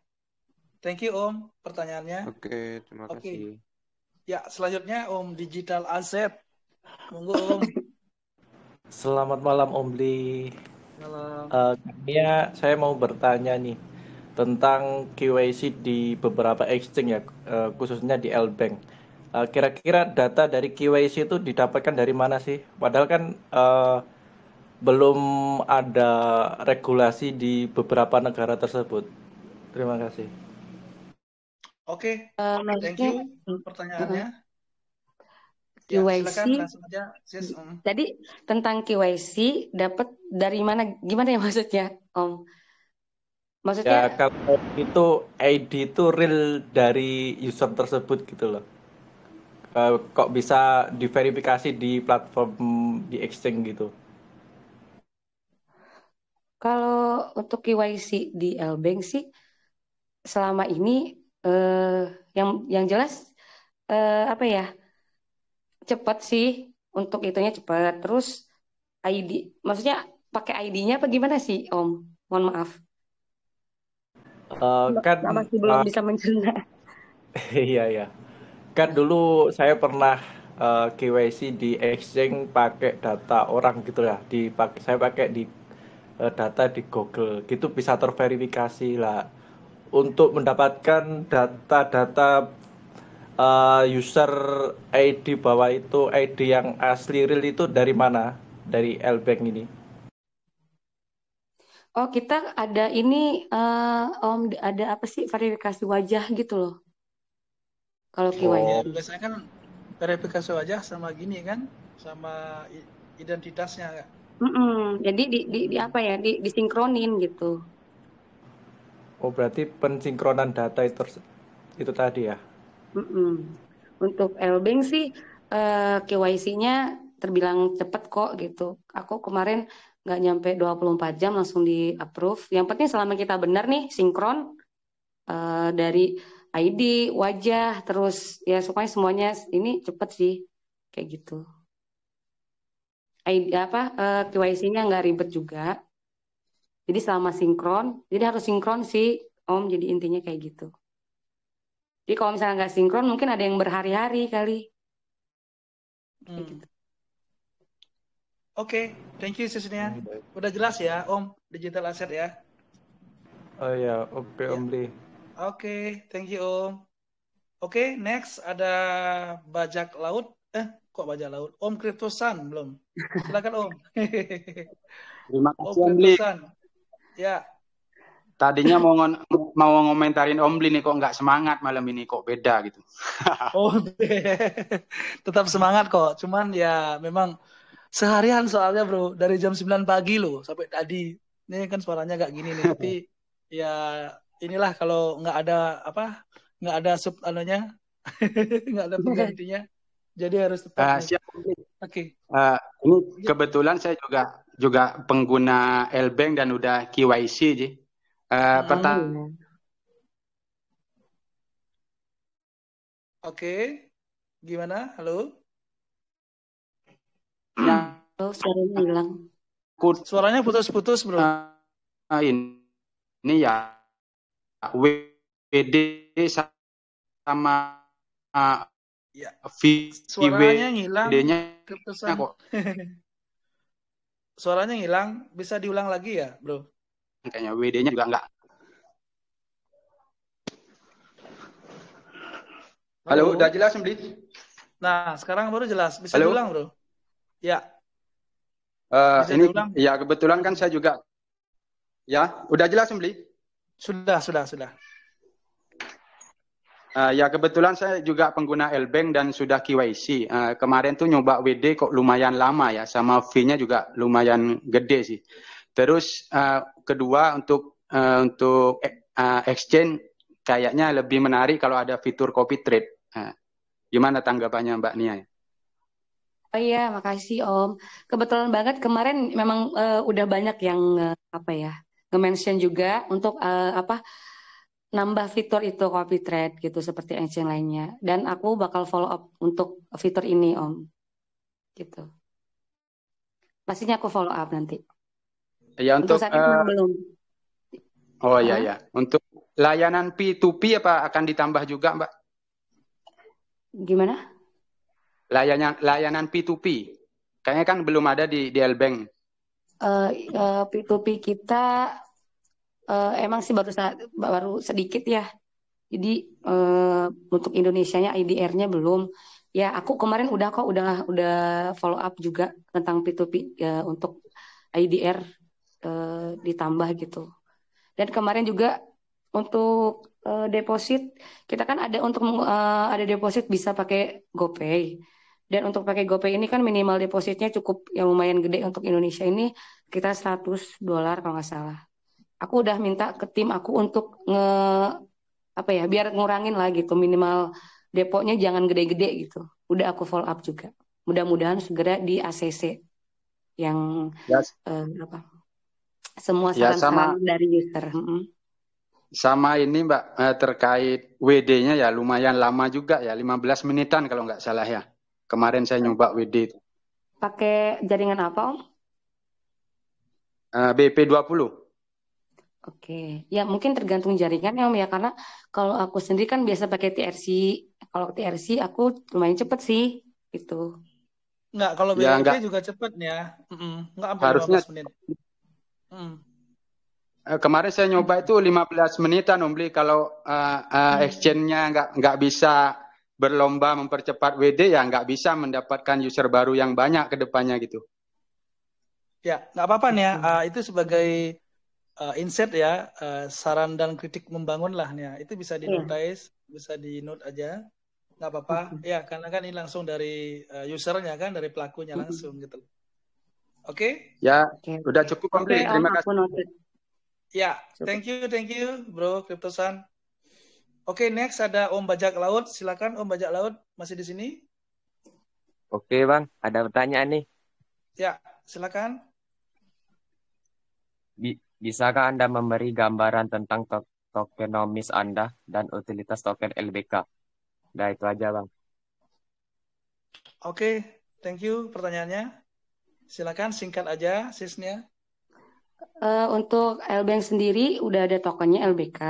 Thank you Om pertanyaannya. Oke, terima Oke. kasih. Ya, selanjutnya Om Digital AZ. Monggo Om. Selamat malam Om Bli. Malam. Saya mau bertanya nih tentang KYC di beberapa exchange ya, khususnya di Lbank. Kira-kira data dari KYC itu didapatkan dari mana sih? Padahal kan belum ada regulasi di beberapa negara tersebut. Terima kasih. Oke, thank Maksudnya you pertanyaannya. Ya, KYC silakan langsung aja, Sis. tadi tentang KYC dapat dari mana? Gimana ya maksudnya, Om? Ya Maksudnya kalau itu ID itu real dari user tersebut gitu loh. Kok bisa diverifikasi di platform di exchange gitu? Kalau untuk KYC di Lbank sih selama ini yang jelas apa ya, cepat sih untuk itunya cepat. Terus ID, maksudnya pakai ID-nya apa gimana sih Om? Mohon maaf, Kan masih belum bisa mencerna. iya ya. Kan dulu saya pernah KYC di exchange pakai data orang gitu ya. Saya pakai di data di Google. Gitu bisa terverifikasi lah. Untuk mendapatkan data-data user ID bahwa itu ID yang asli real itu dari mana? Dari Lbank ini. Oh, kita ada ini Om, ada apa sih, verifikasi wajah gitu loh. Kalau Ya, KYC. biasanya kan verifikasi wajah sama gini kan, sama identitasnya Kak. Jadi di apa ya, disinkronin gitu. Oh, berarti pensinkronan data itu tadi ya. Untuk Lbank sih KYC-nya terbilang cepat kok gitu. Aku kemarin nggak nyampe 24 jam langsung di approve. Yang penting selama kita benar nih sinkron dari ID, wajah, terus ya supaya semuanya ini cepat sih kayak gitu. ID KYC-nya nggak ribet juga. Jadi selama sinkron, jadi harus sinkron sih Om. Jadi intinya kayak gitu. Jadi kalau misalnya nggak sinkron, mungkin ada yang berhari-hari kali. Kayak gitu. Oke, thank you Sisnya. Baik. Udah jelas ya Om, digital asset ya. Oh ya, oke Ya. Om Li. Oke, thank you Om. Oke, next ada bajak laut. Kok bajak laut? Om Kriptosan belum? Silakan Om. Terima Om kasih Om Bli. Kriptosan. Ya. Tadinya mau ngomentarin Om Bli nih, kok nggak semangat malam ini, kok beda gitu. Oh, tetap semangat kok. Cuman ya memang seharian soalnya bro, dari jam 9 pagi loh sampai tadi. Ini kan suaranya gak gini nih, tapi ya inilah kalau nggak ada sub anunya, nggak ada penggantinya. Jadi harus tetap nih. Siap. Oke. Ini kebetulan saya juga pengguna Lbank dan udah KYC, Ji. Oke. Gimana? Halo? Suaranya hilang. Suaranya putus-putus, bro. Ini ya WD sama ya. Suaranya ngilang. kok. Suaranya ngilang. Bisa diulang lagi ya, bro? Kayaknya WD-nya juga enggak. Halo, udah jelas, Bli? Nah, sekarang baru jelas. Bisa diulang, bro? Ya. Ini diulang? Ya, kebetulan kan saya juga. Ya, udah jelas, Bli? Sudah. Ya, kebetulan saya juga pengguna Lbank dan sudah KYC. Kemarin tuh nyoba WD kok lumayan lama ya, sama fee-nya juga lumayan gede sih. Terus kedua untuk exchange kayaknya lebih menarik kalau ada fitur copy trade. Gimana tanggapannya Mbak Nia? Oh iya, makasih Om. Kebetulan banget kemarin memang udah banyak yang nge-mention juga untuk nambah fitur itu copy trade gitu seperti exchange lainnya. Dan aku bakal follow up untuk fitur ini Om. Gitu. Pastinya aku follow up nanti. Ya, untuk saat ini belum. Oh iya ya. Untuk layanan P2P apa akan ditambah juga, Mbak? Gimana? Layanan P2P. Kayaknya kan belum ada di Lbank. P2P kita emang sih baru sedikit ya. Jadi untuk Indonesianya IDR-nya belum. Ya, aku kemarin udah follow up juga tentang P2P untuk IDR ditambah gitu. Dan kemarin juga untuk deposit kita kan ada ada deposit bisa pakai GoPay. Dan untuk pakai GoPay ini kan minimal depositnya cukup yang lumayan gede untuk Indonesia ini kita $100 kalau nggak salah. Aku udah minta ke tim aku untuk biar ngurangin lah gitu, minimal deponya jangan gede-gede gitu. Udah aku follow up juga. Mudah-mudahan segera di ACC yang semua Ya sama saran-saran dari user. sama ini Mbak terkait WD-nya ya lumayan lama juga ya 15 menitan kalau nggak salah ya. Kemarin saya nyoba WD itu. Pakai jaringan apa, Om? BP20. Oke, ya mungkin tergantung jaringan ya Om ya, karena kalau aku sendiri kan biasa pakai TRC. Kalau TRC aku lumayan cepet sih, gitu. Enggak, kalau Ya BBP nggak juga cepet ya. Enggak sampai harusnya 15 menit. kemarin saya nyoba itu 15 menitan Om Bli. Kalau exchange-nya nggak bisa berlomba mempercepat WD ya nggak bisa mendapatkan user baru yang banyak ke depannya gitu. Ya, nggak apa-apa nih ya. Itu sebagai insight ya, saran dan kritik membangun lah nih ya. Itu bisa di notice, bisa di note aja. Nggak apa-apa. Ya, karena kan ini langsung dari usernya kan, dari pelakunya langsung gitu. Oke? Ya, udah cukup Om Bli. Terima kasih. Ya, thank you Bro Cryptosan. Oke, next ada Om Bajak Laut. Silakan Om Bajak Laut, masih di sini? Oke Bang, ada pertanyaan nih. Ya, silakan. Bisakah Anda memberi gambaran tentang tokenomics Anda dan utilitas token LBK? Nah, itu aja Bang. Oke, thank you pertanyaannya. Silakan singkat aja sisnya. Untuk LBank sendiri udah ada tokennya LBK.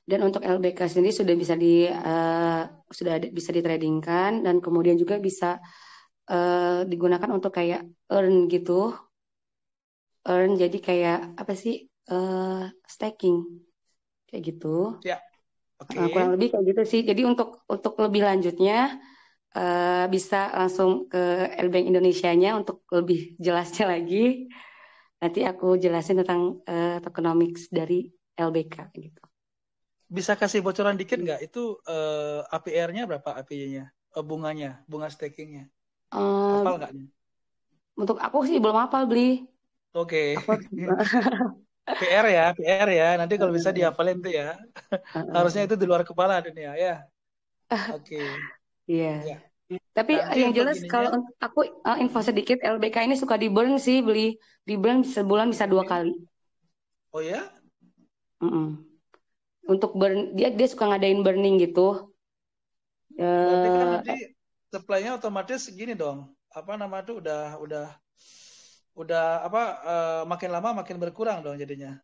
Dan untuk LBK sendiri sudah bisa ditradingkan dan kemudian juga bisa digunakan untuk kayak earn gitu. Earn jadi kayak apa sih? Staking. Kayak gitu. Ya. Oke. Kurang lebih kayak gitu sih. Jadi untuk lebih lanjutnya bisa langsung ke LBank Indonesia-nya untuk lebih jelasnya lagi. Nanti aku jelasin tentang tokenomics dari LBK gitu. Bisa kasih bocoran dikit nggak? Itu APR-nya berapa APY-nya? Bunganya, bunga stakingnya? Hafal nggak? Untuk aku sih belum hafal, Bli. Oke. PR ya. Nanti kalau bisa dihafalin tuh ya. Harusnya itu di luar kepala dunia ya. Oke. Iya. Tapi yang jelas kalau aku info sedikit, LBK ini suka di burn sih, Bli. Di burn sebulan bisa 2 kali. Oh ya? Untuk burn, dia suka ngadain burning gitu. Berarti kan nanti supply-nya otomatis segini dong. Apa nama itu udah makin lama makin berkurang dong jadinya.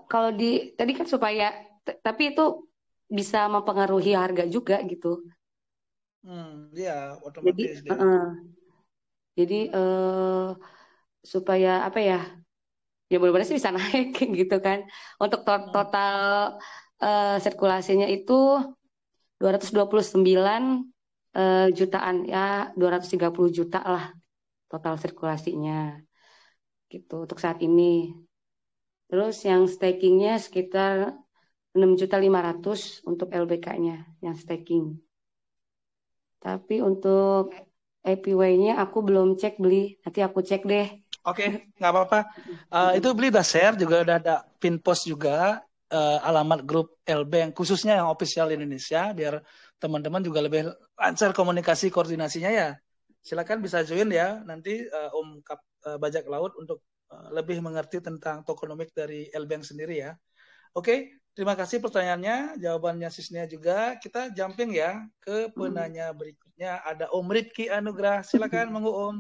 Kalau tadi kan supaya tapi itu bisa mempengaruhi harga juga gitu. Iya, otomatis dia. Jadi supaya apa ya? Ya mudah-mudahan sih bisa naik gitu kan. Untuk total sirkulasinya itu 229 jutaan ya, 230 juta lah total sirkulasinya gitu untuk saat ini. Terus yang stakingnya sekitar 6.500.000 untuk LBK-nya yang staking. Tapi untuk APY-nya aku belum cek, Bli. Nanti aku cek deh. Oke, nggak apa-apa. Itu Bli udah share juga, udah ada pin post juga alamat grup LBank khususnya yang official Indonesia biar teman-teman juga lebih lancar komunikasi koordinasinya ya. Silakan bisa join ya nanti Om Bajak Laut untuk lebih mengerti tentang tokenomics dari LBank sendiri ya. Oke, terima kasih pertanyaannya, jawabannya Sisnya juga. Kita jumping ya ke penanya berikutnya. Ada Om Rifki Anugrah, silakan monggo Om.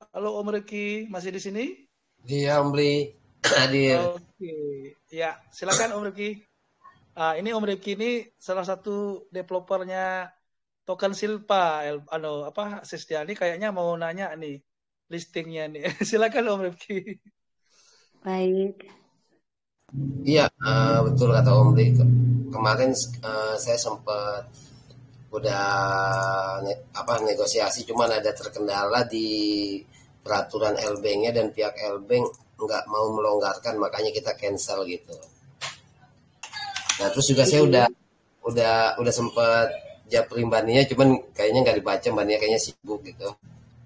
Halo Om Rifki, masih di sini? Iya Om Bli, hadir. Oke, ya silakan Om Rifki. Ini Om Rifki ini salah satu developernya token Silpa, Sistiani kayaknya mau nanya nih listingnya nih. Silakan Om Rifki. Baik. Iya, betul kata Om Bli. Kemarin saya sempat udah negosiasi, cuman ada terkendala di peraturan LBank-nya dan pihak LBank nggak mau melonggarkan, makanya kita cancel gitu. Nah terus juga saya udah sempat japri Mbak Nia, cuman kayaknya nggak dibaca, Mbak Nia kayaknya sibuk gitu.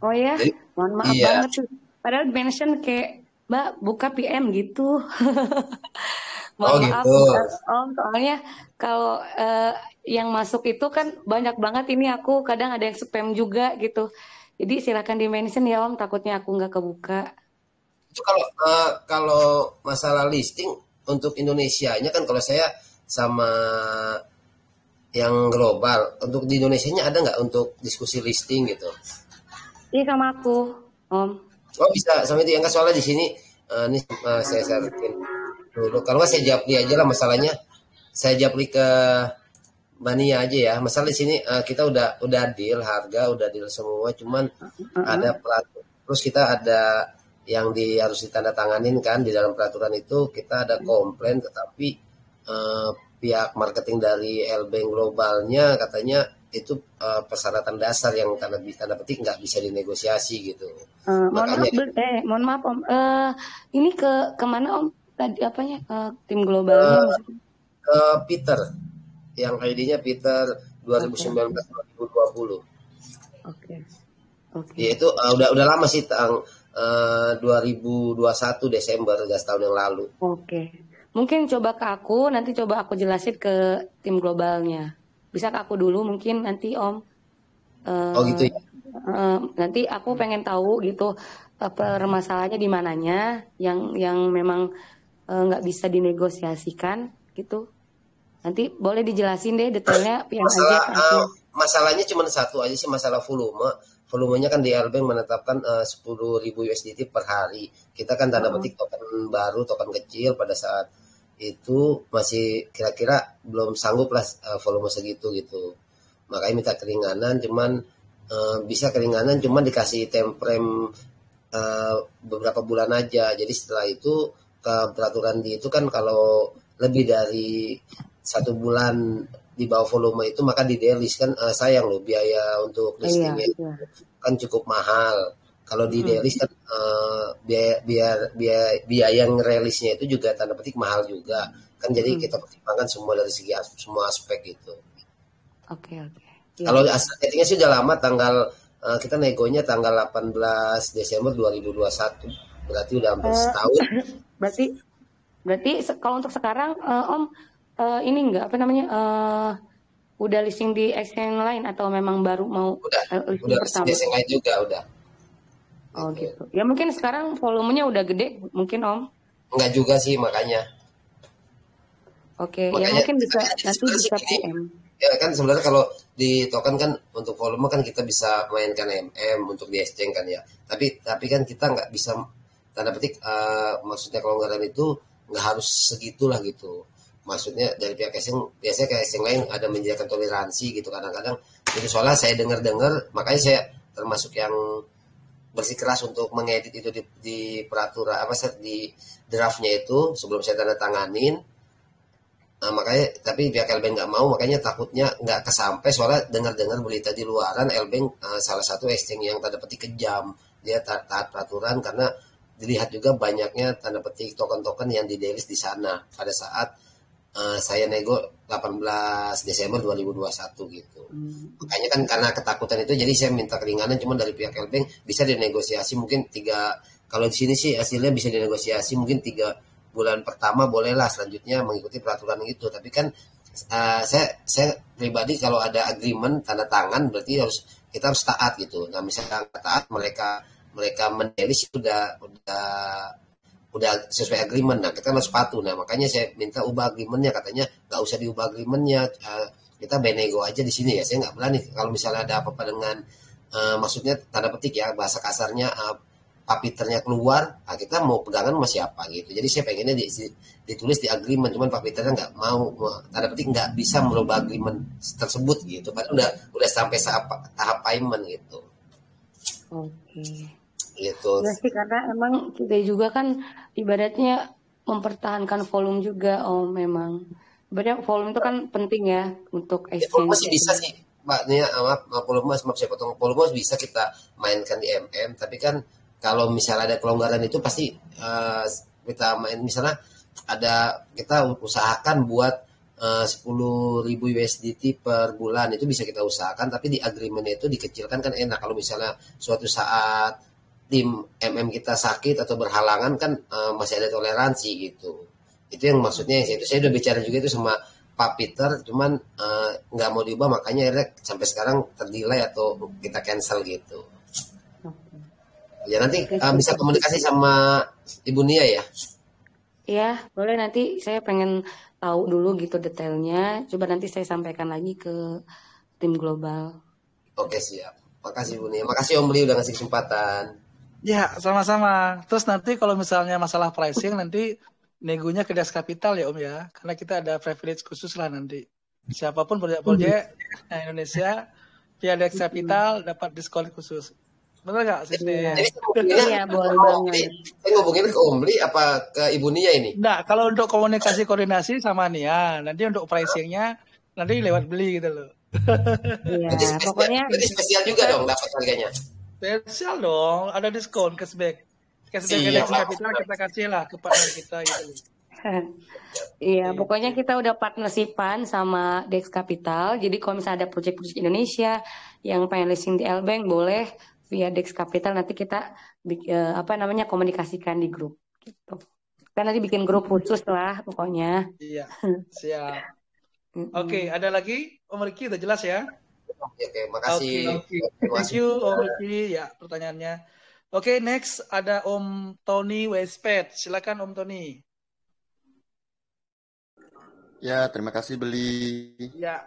Oh ya, mohon maaf banget tuh. Padahal mention kayak Mbak buka PM gitu. Oh Mohon maaf gitu. bentar, Om, soalnya kalau yang masuk itu kan banyak banget ini aku kadang ada yang spam juga gitu. Jadi silakan di-mention ya Om, takutnya aku nggak kebuka. Itu kalau masalah listing untuk Indonesianya kan kalau saya sama yang global, untuk di Indonesianya ada nggak untuk diskusi listing gitu? Iya sama aku, Om. Oh bisa sama itu yang nggak soalnya di sini ini saya sharein dulu. Kalau nggak saya japri aja lah masalahnya. Saya japri ke Bania aja ya. Masalah di sini kita udah deal harga, udah deal semua, cuman ada peraturan. Terus kita ada yang harus ditandatanganin kan di dalam peraturan itu kita ada komplain, tetapi pihak marketing dari L-Bank globalnya katanya itu persyaratan dasar yang tanda petik nggak bisa dinegosiasi gitu. Makanya Mohon maaf Om. Ini kemana Om? Tadi apanya? Tim globalnya maksudnya? ke Peter yang ID-nya Peter 2019-2020. Oke. Ya, itu udah lama sih, 2021 Desember, udah setahun yang lalu. Oke. Mungkin coba ke aku, nanti coba aku jelasin ke tim globalnya. Bisa ke aku dulu mungkin nanti Om. Oh gitu ya. Nanti aku pengen tahu gitu permasalahannya di mananya yang memang nggak bisa dinegosiasikan gitu. Nanti boleh dijelasin deh detailnya yang aja ke aku. Masalahnya cuma satu aja sih, masalah volume. Volumenya kan di L-Bank menetapkan 10.000 USDT per hari. Kita kan tanda petik token baru, token kecil pada saat itu masih kira-kira belum sanggup lah volume segitu gitu. Makanya minta keringanan, cuman bisa keringanan cuman dikasih time frame beberapa bulan aja. Jadi setelah itu ke peraturan di itu kan kalau lebih dari 1 bulan di bawah volume itu maka di delist kan sayang loh biaya untuk listingnya kan cukup mahal. Kalau di delist kan biaya yang rilisnya itu juga tanda petik mahal juga kan, jadi kita pertimbangkan semua dari segi semua aspek gitu. Oke. Kalau settingnya sih udah lama, kita negonya tanggal 18 Desember 2021, berarti udah hampir setahun. Berarti kalau untuk sekarang Om ini enggak apa namanya udah listing di exchange lain atau memang baru mau listing pertama? Udah lain juga udah. Oh gitu. Ya mungkin sekarang volumenya udah gede mungkin Om. Enggak juga sih makanya. Oke, ya mungkin bisa nanti bisa PM. Ya kan sebenarnya kalau di token kan untuk volume kan kita bisa mainkan untuk di exchange kan ya. Tapi kan kita nggak bisa tanda petik maksudnya kelonggaran itu nggak harus segitulah gitu. Maksudnya dari pihak exchange biasanya ke exchange lain ada menyediakan toleransi gitu kadang-kadang. Jadi soalnya saya dengar makanya saya termasuk yang bersikeras untuk mengedit itu di peraturan di draftnya itu sebelum saya tanda tanganin. Makanya tapi pihak L-Bank nggak mau, makanya takutnya nggak kesampai soalnya dengar-dengar berita di luaran L-Bank salah satu exchange yang tanda petik kejam dia taat peraturan karena dilihat juga banyaknya tanda petik token-token yang di-delist di sana pada saat saya nego 18 Desember 2021 gitu. Makanya kan karena ketakutan itu jadi saya minta keringanan cuma dari pihak L-Bank bisa dinegosiasi mungkin 3, kalau di sini sih hasilnya bisa dinegosiasi mungkin 3 bulan pertama bolehlah, selanjutnya mengikuti peraturan itu. Tapi kan saya pribadi kalau ada agreement tanda tangan berarti kita harus taat gitu. Nah misalnya taat mereka mendelis udah sesuai agreement, nah kita harus patuh. Nah makanya saya minta ubah agreementnya, katanya nggak usah diubah agreementnya, kita benego aja di sini ya. Saya nggak berani kalau misalnya ada apa-apa dengan maksudnya tanda petik ya bahasa kasarnya papiternya keluar, nah kita mau pegangan sama siapa gitu. Jadi saya pengennya ditulis di agreement, cuman papiternya nggak mau, tanda petik nggak bisa merubah agreement tersebut gitu. Kan udah sampai tahap payment gitu. Oke. Gitu. Ya sih karena emang kita juga kan ibaratnya mempertahankan volume juga memang. Ibaratnya volume itu kan penting ya untuk exchange. Volume masih bisa sih, Mbak Nia, volume saya potong, volume bisa kita mainkan di tapi kan kalau misalnya ada kelonggaran itu pasti kita main, misalnya kita usahakan buat 10.000 USDT per bulan itu bisa kita usahakan, tapi di agreement itu dikecilkan kan enak. Kalau misalnya suatu saat tim kita sakit atau berhalangan kan masih ada toleransi gitu. Itu yang maksudnya itu. Saya udah bicara juga itu sama Pak Peter, cuman nggak mau diubah, makanya akhirnya sampai sekarang terdelay atau kita cancel gitu. Ya nanti bisa komunikasi sama Ibu Nia ya. Iya, boleh, nanti saya pengen tahu dulu gitu detailnya. Coba nanti saya sampaikan lagi ke tim global. Oke, siap. Makasih Bu Nia. Makasih Om Li udah ngasih kesempatan. Ya, sama-sama. Terus nanti kalau misalnya masalah pricing nanti negonya ke Das Kapital ya Om ya. Karena kita ada privilege khusus lah nanti. Siapapun proyek-proyek Indonesia via Das Kapital dapat diskon khusus. Benar nggak sistemnya? Iya, boleh banget. Saya ngomongin ke Om Li apa ke Ibu Nia ini? Nah, kalau untuk komunikasi koordinasi sama Nia, nanti untuk pricingnya nanti lewat beli gitu loh. Iya, pokoknya Berarti spesial juga dong dapat harganya. Spesial dong, ada diskon cashback. Cashback Siap. Dex Capital kita kasih lah ke partner kita gitu loh. Iya, pokoknya kita udah partnershipan sama Dex Capital. Jadi kalau misalnya ada proyek-proyek Indonesia yang pengen listing di L-Bank, boleh via Dex Capital, nanti kita komunikasikan di grup gitu. Kita nanti bikin grup khusus lah pokoknya. Iya, siap. Oke, ada lagi? Om Riki udah jelas ya? Oke, makasih. Thank you Om Riki ya pertanyaannya. Oke, next ada Om Tony Westped. Silakan Om Tony. Ya, terima kasih Beli. Ya.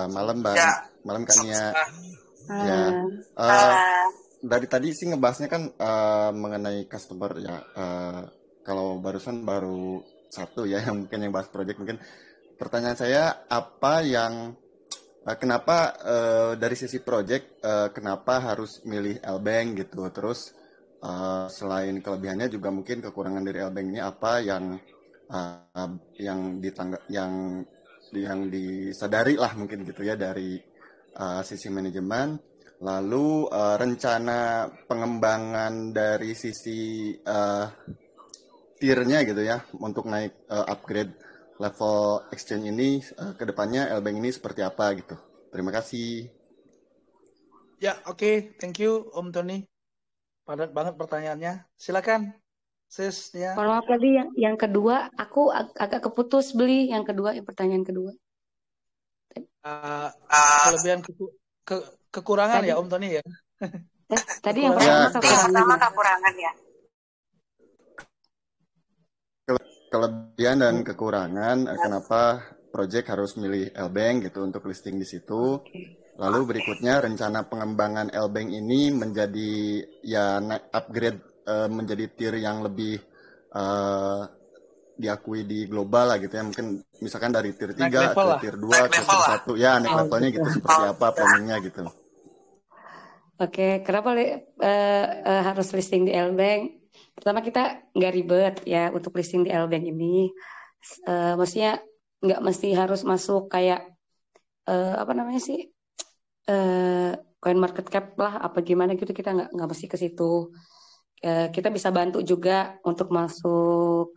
Malam Bang, malam Kak Nia. Ya, dari tadi sih ngebahasnya kan mengenai customer ya. Kalau barusan baru satu ya, yang mungkin yang bahas project, mungkin pertanyaan saya apa yang kenapa dari sisi project kenapa harus milih L-Bank gitu. Terus selain kelebihannya juga mungkin kekurangan dari L-Bank ini apa yang disadari lah mungkin gitu ya dari sisi manajemen. Lalu rencana pengembangan dari sisi tiernya gitu ya untuk naik upgrade level exchange ini ke depannya L-Bank ini seperti apa gitu. Terima kasih. Ya, oke. Thank you Om Tony. Padat banget pertanyaannya. Silakan. Sis ya. Kalau maaf tadi yang kedua, aku agak keputus Beli. Yang kedua, pertanyaan kedua. Kelebihan kekurangan tadi, ya Om Tony ya. Tadi yang pertama kekurangan ya. Kelebihan dan kekurangan kenapa project harus milih L-Bank gitu untuk listing di situ. Lalu berikutnya rencana pengembangan L-Bank ini menjadi ya upgrade menjadi tier yang lebih diakui di global lah gitu ya. Mungkin misalkan dari tier 3 ke tier 2 ke tier 1 ya naik levelnya gitu seperti apa planningnya gitu. Oke, kenapa harus listing di L-Bank? Pertama kita nggak ribet ya untuk listing di L-Bank ini. Maksudnya nggak mesti harus masuk kayak coin market cap lah apa gimana gitu, kita nggak mesti ke situ. Kita bisa bantu juga untuk masuk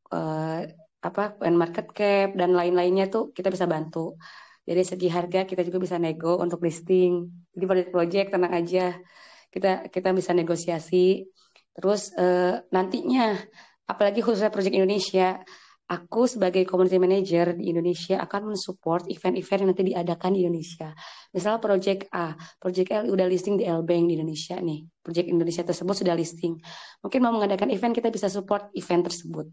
coin market cap dan lain-lainnya tuh kita bisa bantu. Jadi segi harga kita juga bisa nego untuk listing. Jadi pada project tenang aja, kita bisa negosiasi. Terus nantinya apalagi khususnya project Indonesia, aku sebagai community manager di Indonesia akan mensupport event-event yang nanti diadakan di Indonesia. Misalnya project A, project L udah listing di L-Bank di Indonesia nih. Project Indonesia tersebut sudah listing. Mungkin mau mengadakan event, kita bisa support event tersebut.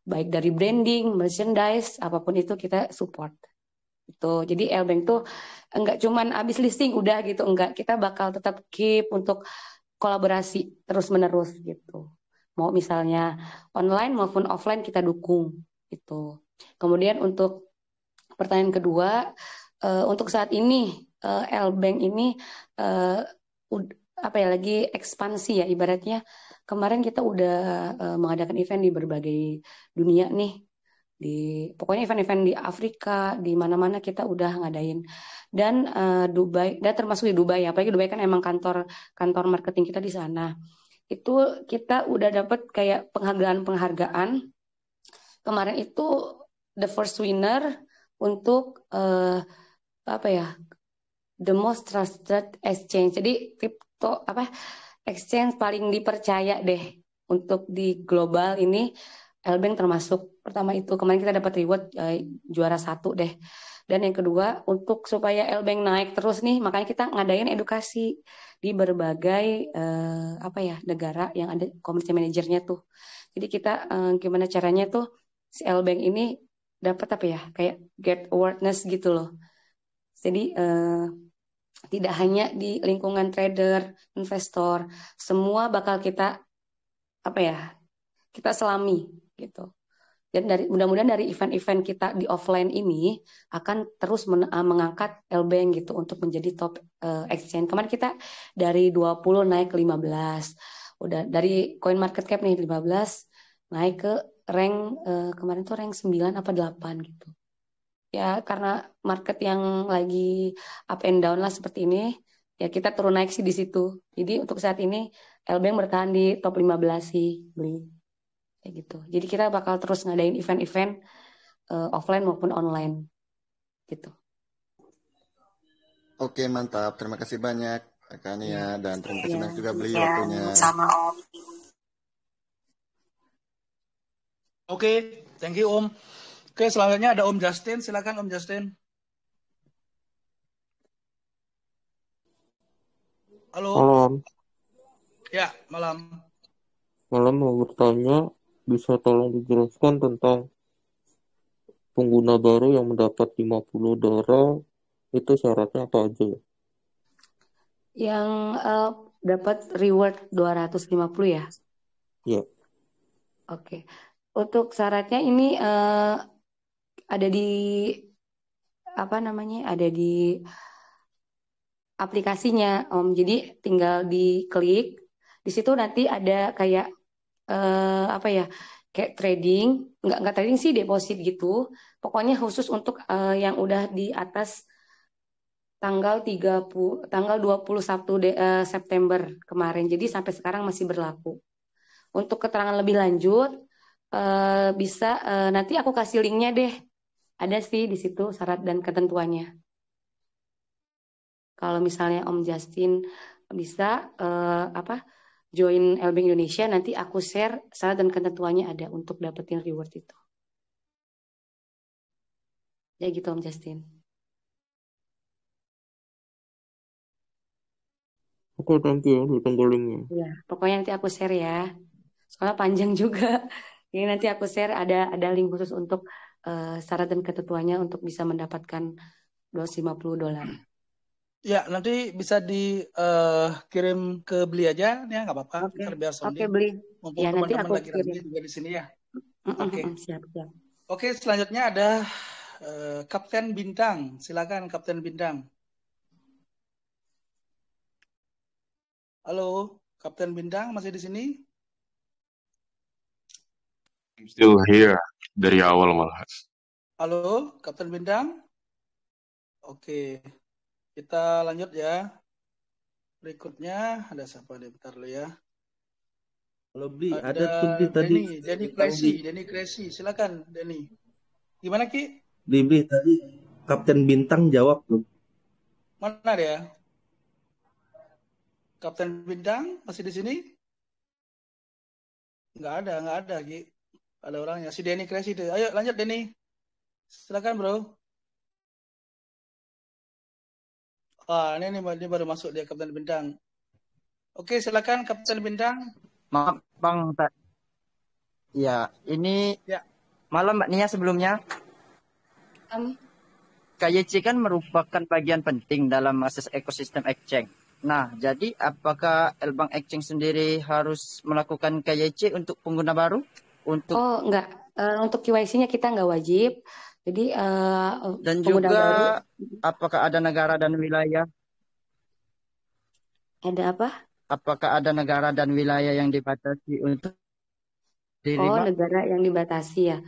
Baik dari branding, merchandise, apapun itu kita support. Itu. Jadi L-Bank tuh enggak cuman habis listing udah gitu, enggak. Kita bakal tetap keep untuk kolaborasi terus-menerus gitu. Mau misalnya online maupun offline kita dukung gitu. Kemudian untuk pertanyaan kedua, untuk saat ini L-Bank ini lagi ekspansi ya, ibaratnya kemarin kita udah mengadakan event di berbagai dunia nih. Pokoknya event-event di Afrika, di mana-mana kita udah ngadain. Dan Dubai, dan termasuk di Dubai ya, apalagi Dubai kan emang kantor marketing kita di sana. Itu kita udah dapat kayak penghargaan. Kemarin itu the first winner untuk the most trusted exchange. Jadi crypto exchange paling dipercaya deh untuk di global ini. L-Bank termasuk. Pertama itu kemarin kita dapat reward juara 1 deh. Dan yang kedua, untuk supaya L-Bank naik terus nih, makanya kita ngadain edukasi di berbagai negara yang ada community manajernya tuh. Jadi kita gimana caranya tuh si L-Bank ini dapat kayak get awareness gitu loh. Jadi tidak hanya di lingkungan trader, investor, semua bakal kita kita selami gitu. Dan mudah-mudahan dari event-event kita di offline ini akan terus mengangkat L-Bank gitu untuk menjadi top exchange. Kemarin kita dari 20 naik ke 15. Udah dari coin market cap nih 15 naik ke rank kemarin tuh rank 9 apa 8 gitu. Ya karena market yang lagi up and down lah seperti ini, ya kita turun naik sih di situ. Jadi untuk saat ini L-Bank bertahan di top 15 sih beli. Kayak gitu. Jadi kita bakal terus ngadain event-event offline maupun online gitu. Oke, mantap. Terima kasih banyak Kak Nia dan terima kasih banyak juga beli Ya, waktunya. sama Om. Oke, thank you Om. Oke, selanjutnya ada Om Justin. Silakan Om Justin. Halo. Malam. Ya, malam. Malam mau bertanya, bisa tolong dijelaskan tentang pengguna baru yang mendapat $50 itu syaratnya apa aja ya? Yang dapat reward 250 ya? Iya. Oke. Untuk syaratnya ini ada di ada di aplikasinya Om. Jadi tinggal diklik. Di situ nanti ada kayak kayak trading, nggak trading sih, deposit gitu. Pokoknya khusus untuk yang udah di atas tanggal 21 September kemarin. Jadi sampai sekarang masih berlaku. Untuk keterangan lebih lanjut bisa nanti aku kasih linknya deh. Ada sih di situ syarat dan ketentuannya. Kalau misalnya Om Justin bisa join L-Bank Indonesia, nanti aku share syarat dan ketentuannya ada untuk dapetin reward itu. Ya gitu Om Justin. Oke, thank you. Ditunggu linknya. Ya, pokoknya nanti aku share ya. Soalnya panjang juga. Jadi nanti aku share ada link khusus untuk syarat dan ketentuannya untuk bisa mendapatkan $250. Ya, nanti bisa dikirim ke beli aja, ya nggak apa-apa. Oke, Biar sounding. beli. Mumpung Ya nanti teman-teman aku lagi kirim. rame juga di sini ya. Oke. Oke. Siap. Oke, selanjutnya ada Kapten Bintang. Silakan Kapten Bintang. Halo, Kapten Bintang masih di sini? I'm still here dari awal malah. Halo, Kapten Bintang. Oke, kita lanjut ya. Berikutnya ada siapa deh? Bentar dulu ya. Kalau beli ada tuh beli tadi Denny Crazy. Silakan Denny. Gimana Ki? beli tadi Kapten Bintang jawab tuh. Mana dia? Kapten Bintang masih di sini? Nggak ada Ki. Ada orangnya. Si Denny Crazy itu. Ayo lanjut Denny. Silakan bro. Ini baru masuk dia Kapten Bintang. Oke, silakan Kapten Bintang. Maaf Bang. Ya, ini malam Mbak Nia sebelumnya. KYC kan merupakan bagian penting dalam akses ekosistem exchange. Nah, jadi apakah L-Bank Exchange sendiri harus melakukan KYC untuk pengguna baru? Oh, enggak. Untuk KYC-nya kita nggak wajib. Jadi dan pengguna juga baru. Apakah ada negara dan wilayah? Ada apa? Apakah ada negara dan wilayah yang dibatasi untuk Oh, diterima? negara yang dibatasi ya.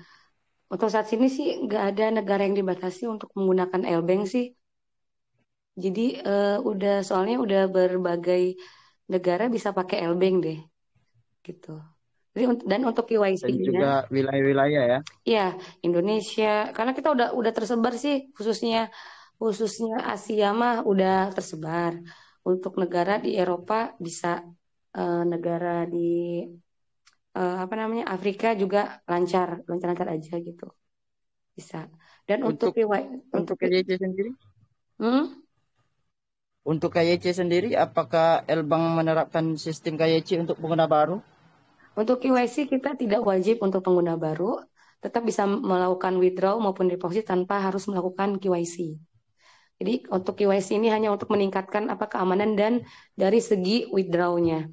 Untuk saat ini sih nggak ada negara yang dibatasi untuk menggunakan L-Bank sih. Jadi soalnya udah berbagai negara bisa pakai L-Bank deh, gitu. Dan untuk Dan KYC-nya, juga wilayah-wilayah ya. ya Indonesia, karena kita udah tersebar sih, khususnya Asia mah udah tersebar. Untuk negara di Eropa bisa negara di Afrika juga lancar aja gitu. Bisa. Dan Untuk KYC sendiri? Untuk KYC sendiri, apakah Elbank menerapkan sistem KYC untuk pengguna baru? Untuk KYC kita tidak wajib untuk pengguna baru, tetap bisa melakukan withdraw maupun deposit tanpa harus melakukan KYC. Jadi untuk KYC ini hanya untuk meningkatkan keamanan dan dari segi withdraw-nya.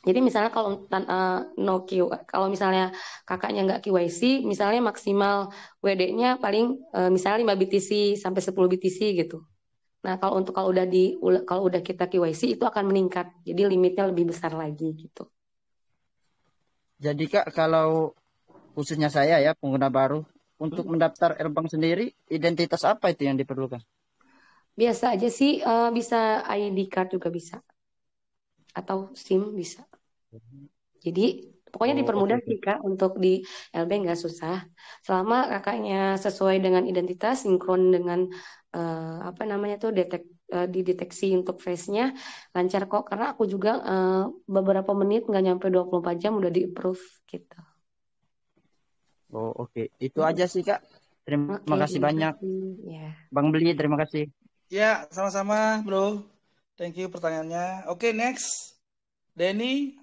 Jadi misalnya kalau misalnya kakaknya nggak KYC, misalnya maksimal WD-nya paling misalnya 5 BTC sampai 10 BTC gitu. Nah kalau udah kita KYC itu akan meningkat, jadi limitnya lebih besar lagi gitu. Jadi Kak, kalau khususnya saya ya pengguna baru, untuk mendaftar Elbank sendiri, identitas apa itu yang diperlukan? Biasa aja sih, bisa ID card juga bisa, atau SIM bisa. Jadi pokoknya dipermudah sih Kak, untuk di Elbank nggak susah. Selama kakaknya sesuai dengan identitas, sinkron dengan dideteksi untuk face-nya, lancar kok. Karena aku juga beberapa menit nggak nyampe 24 jam udah di-approve gitu. Oh oke. Itu aja sih Kak. Terima kasih banyak. Ya. Bang Beli, terima kasih. Ya, sama-sama bro. Thank you pertanyaannya. Oke, next. Denny,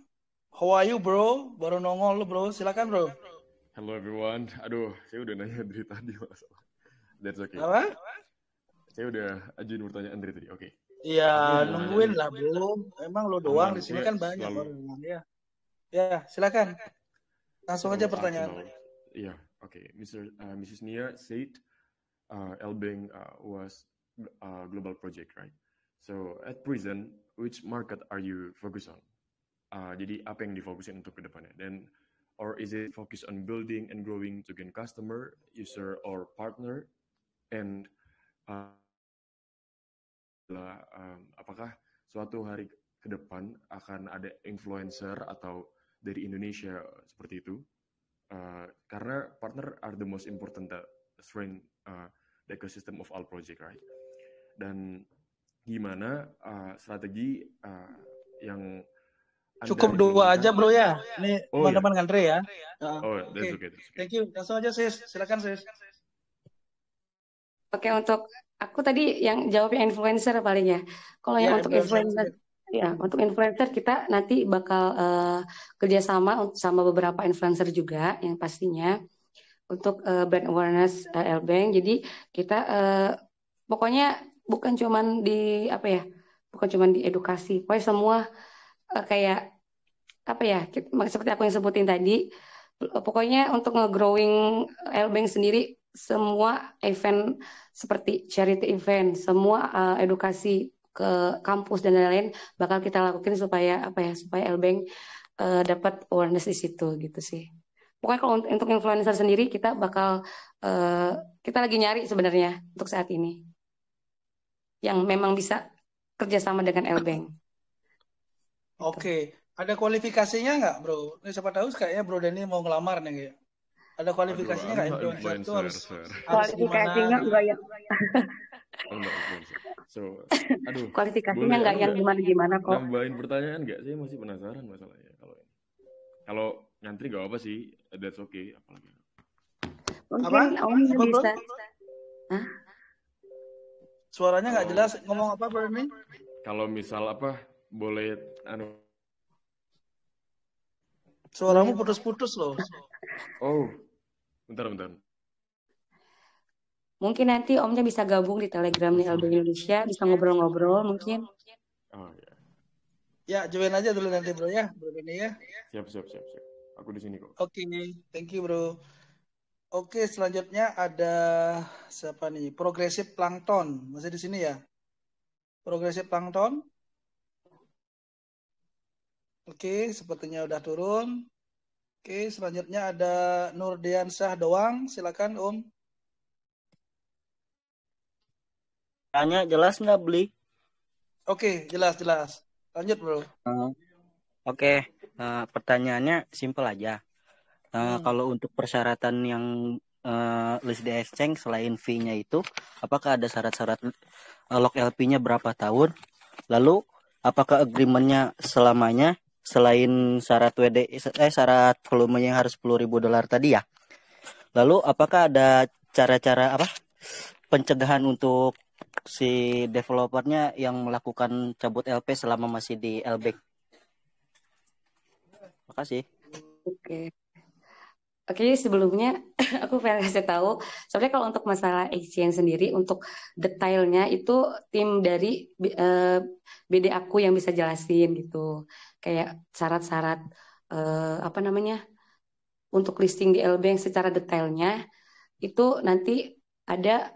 how are you bro? Baru nongol lu bro, silakan bro. Hello everyone. Aduh, saya udah nanya dari tadi masalah. That's okay. Apa? Saya udah ajuin pertanyaan dari tadi. Oke. Iya, nungguin lah bro. Emang lo doang di sini kan banyak orang ya. Ya, silakan. Langsung aja pertanyaan. Iya, oke. Mrs. Nia said Elbank was a global project, right? So at present, which market are you focused on? Jadi apa yang difokusin untuk kedepannya? Dan or is it focused on building and growing to gain customer, user, or partner? And apakah suatu hari ke depan akan ada influencer atau dari Indonesia seperti itu? Karena partner are the most important strength the ecosystem of all project, right? Dan gimana strategi yang cukup dua aja bro ya. Ini teman-teman ngantri ya. That's okay. Thank you. Langsung aja sis. Silakan sis. Oke, untuk aku tadi yang jawabnya influencer paling ya. Kalau yang untuk influencer, ya untuk influencer kita nanti bakal kerjasama sama beberapa influencer juga yang pastinya untuk brand awareness Elbank. Jadi kita pokoknya bukan cuman di edukasi, pokoknya semua kayak seperti aku yang sebutin tadi. Pokoknya untuk nge-growing Elbank sendiri, semua event seperti charity event, semua edukasi ke kampus dan lain-lain bakal kita lakukan supaya Elbank dapat awareness di situ gitu sih. Pokoknya kalau untuk influencer sendiri kita bakal kita lagi nyari sebenarnya untuk saat ini yang memang bisa kerjasama dengan Elbank. Oke, ada kualifikasinya nggak bro? Ini siapa tahu kayaknya bro Denny mau ngelamar nih kayak. Ada kualifikasinya nggak influencer itu harus kualifikasinya enggak ya? Kualifikasinya nggak yang gimana kok. Nambahin pertanyaan nggak? Saya masih penasaran masalahnya kalau nyantri nggak apa sih, that's okay. Apalagi mungkin Om bisa. Hah? Suaranya nggak jelas. Ngomong apa bro ini? Kalau misal boleh suaramu putus-putus loh. Oh, bentar. Mungkin nanti Omnya bisa gabung di Telegram nih Elbank Indonesia, bisa ngobrol-ngobrol mungkin. Oh ya. Ya, join aja dulu nanti bro ya, bro ini ya. Siap. Aku di sini kok. Oke, thank you bro. Oke, selanjutnya ada siapa nih? Progressive Plankton, masih di sini ya? Progressive Plankton. Oke, sepertinya udah turun. Oke, selanjutnya ada Nurdiansyah doang. Silakan Om. Tanya jelas nggak Beli? Oke, jelas. Lanjut bro. Oke, pertanyaannya simpel aja. Kalau untuk persyaratan yang list di exchange selain fee-nya itu, apakah ada syarat-syarat lock LP-nya berapa tahun? Lalu apakah agreement-nya selamanya selain syarat syarat volumenya yang harus $10.000 tadi ya. Lalu apakah ada cara-cara pencegahan untuk si developernya yang melakukan cabut LP selama masih di LBank? Makasih. Oke, sebelumnya aku pengen kasih tahu, sebenarnya kalau untuk masalah exchange sendiri, untuk detailnya itu tim dari BD aku yang bisa jelasin gitu. Kayak syarat-syarat untuk listing di LBank secara detailnya itu nanti ada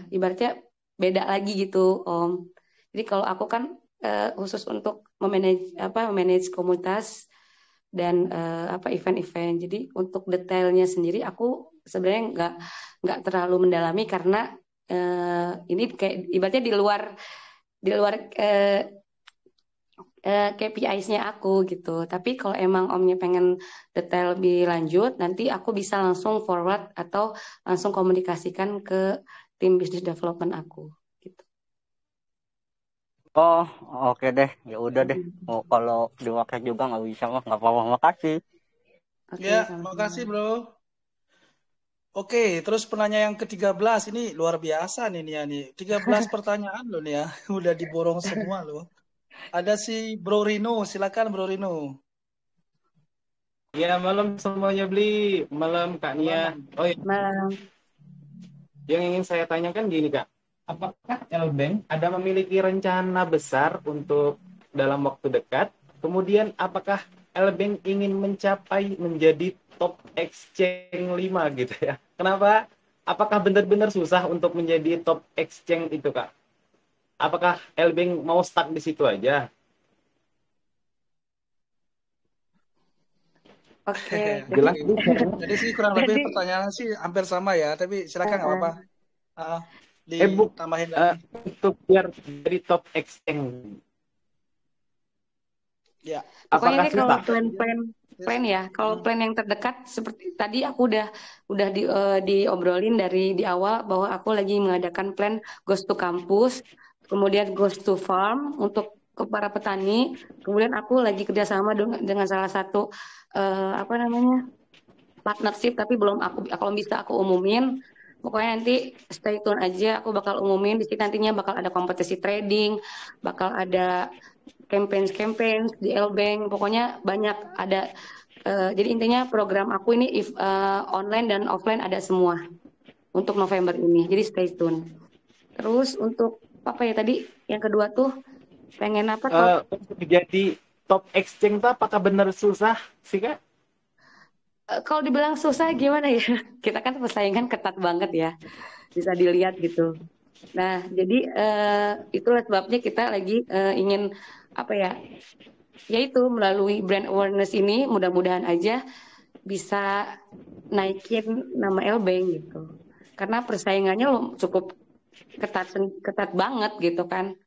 ibaratnya beda lagi gitu, Om. Jadi kalau aku kan khusus untuk memanage komunitas dan event-event. Jadi untuk detailnya sendiri aku sebenarnya nggak terlalu mendalami karena ini kayak ibaratnya di luar KPIs-nya aku gitu. Tapi kalau emang Omnya pengen detail lebih lanjut, nanti aku bisa langsung forward atau langsung komunikasikan ke tim business development aku. Oh, oke deh. Ya udah deh. Kalau diwakil juga nggak bisa mah nggak apa-apa. Makasih. Ya, makasih bro. Oke, terus penanya yang ke-13 ini luar biasa nih Nia nih. 13 pertanyaan loh nih ya. Udah diborong semua loh. Ada si Bro Rino, silakan Bro Rino. Ya, malam semuanya beli. Malam Kak Nia. Oh iya. Malam. Yang ingin saya tanyakan gini Kak. Apakah LBank ada memiliki rencana besar untuk dalam waktu dekat? Kemudian apakah LBank ingin mencapai menjadi top exchange 5 gitu ya? Kenapa? Apakah benar-benar susah untuk menjadi top exchange itu Kak? Apakah LBank mau stuck di situ aja? Oke. Jelas. Jadi sih kurang lebih pertanyaan sih hampir sama ya, tapi silakan nggak apa-apa. Ditambahin lagi. Untuk biar dari top exchange. Ya. Pokoknya kalau plan ya, kalau plan yang terdekat seperti tadi aku udah diobrolin di awal bahwa aku lagi mengadakan plan Ghost to Campus, kemudian Ghost to Farm untuk ke para petani, kemudian aku lagi kerjasama dengan salah satu partnership, tapi belum kalau bisa aku umumin. Pokoknya nanti stay tune aja, aku bakal umumin di sini, nantinya bakal ada kompetisi trading, bakal ada campaign di LBank, pokoknya banyak ada. Jadi intinya program aku ini online dan offline ada semua untuk November ini, jadi stay tune. Terus untuk apa ya tadi yang kedua tuh pengen apa jadi top exchange tuh apakah benar susah sih Kak? Kalau dibilang susah gimana ya, kita kan persaingan ketat banget ya, bisa dilihat gitu. Nah jadi itulah sebabnya kita lagi ingin yaitu melalui brand awareness ini mudah-mudahan aja bisa naikin nama LBank gitu, karena persaingannya cukup ketat banget gitu kan.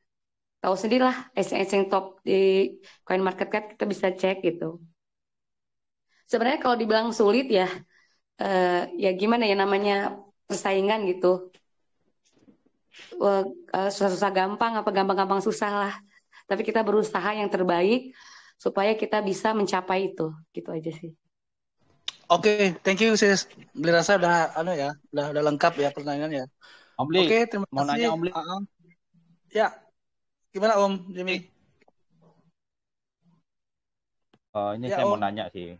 Tahu sendirilah exchange top di CoinMarketCap, kita bisa cek gitu. Sebenarnya kalau dibilang sulit ya, ya gimana ya, namanya persaingan gitu. Susah-susah gampang, apa gampang-gampang susah lah. Tapi kita berusaha yang terbaik supaya kita bisa mencapai itu, gitu aja sih. Oke, thank you sis. Beli rasa udah udah lengkap ya pertanyaannya. Om Bli, Oke, terima mau kasih. nanya Om Bli. Ya, gimana Om Jimmy? Ini Ya, saya mau Om. nanya sih.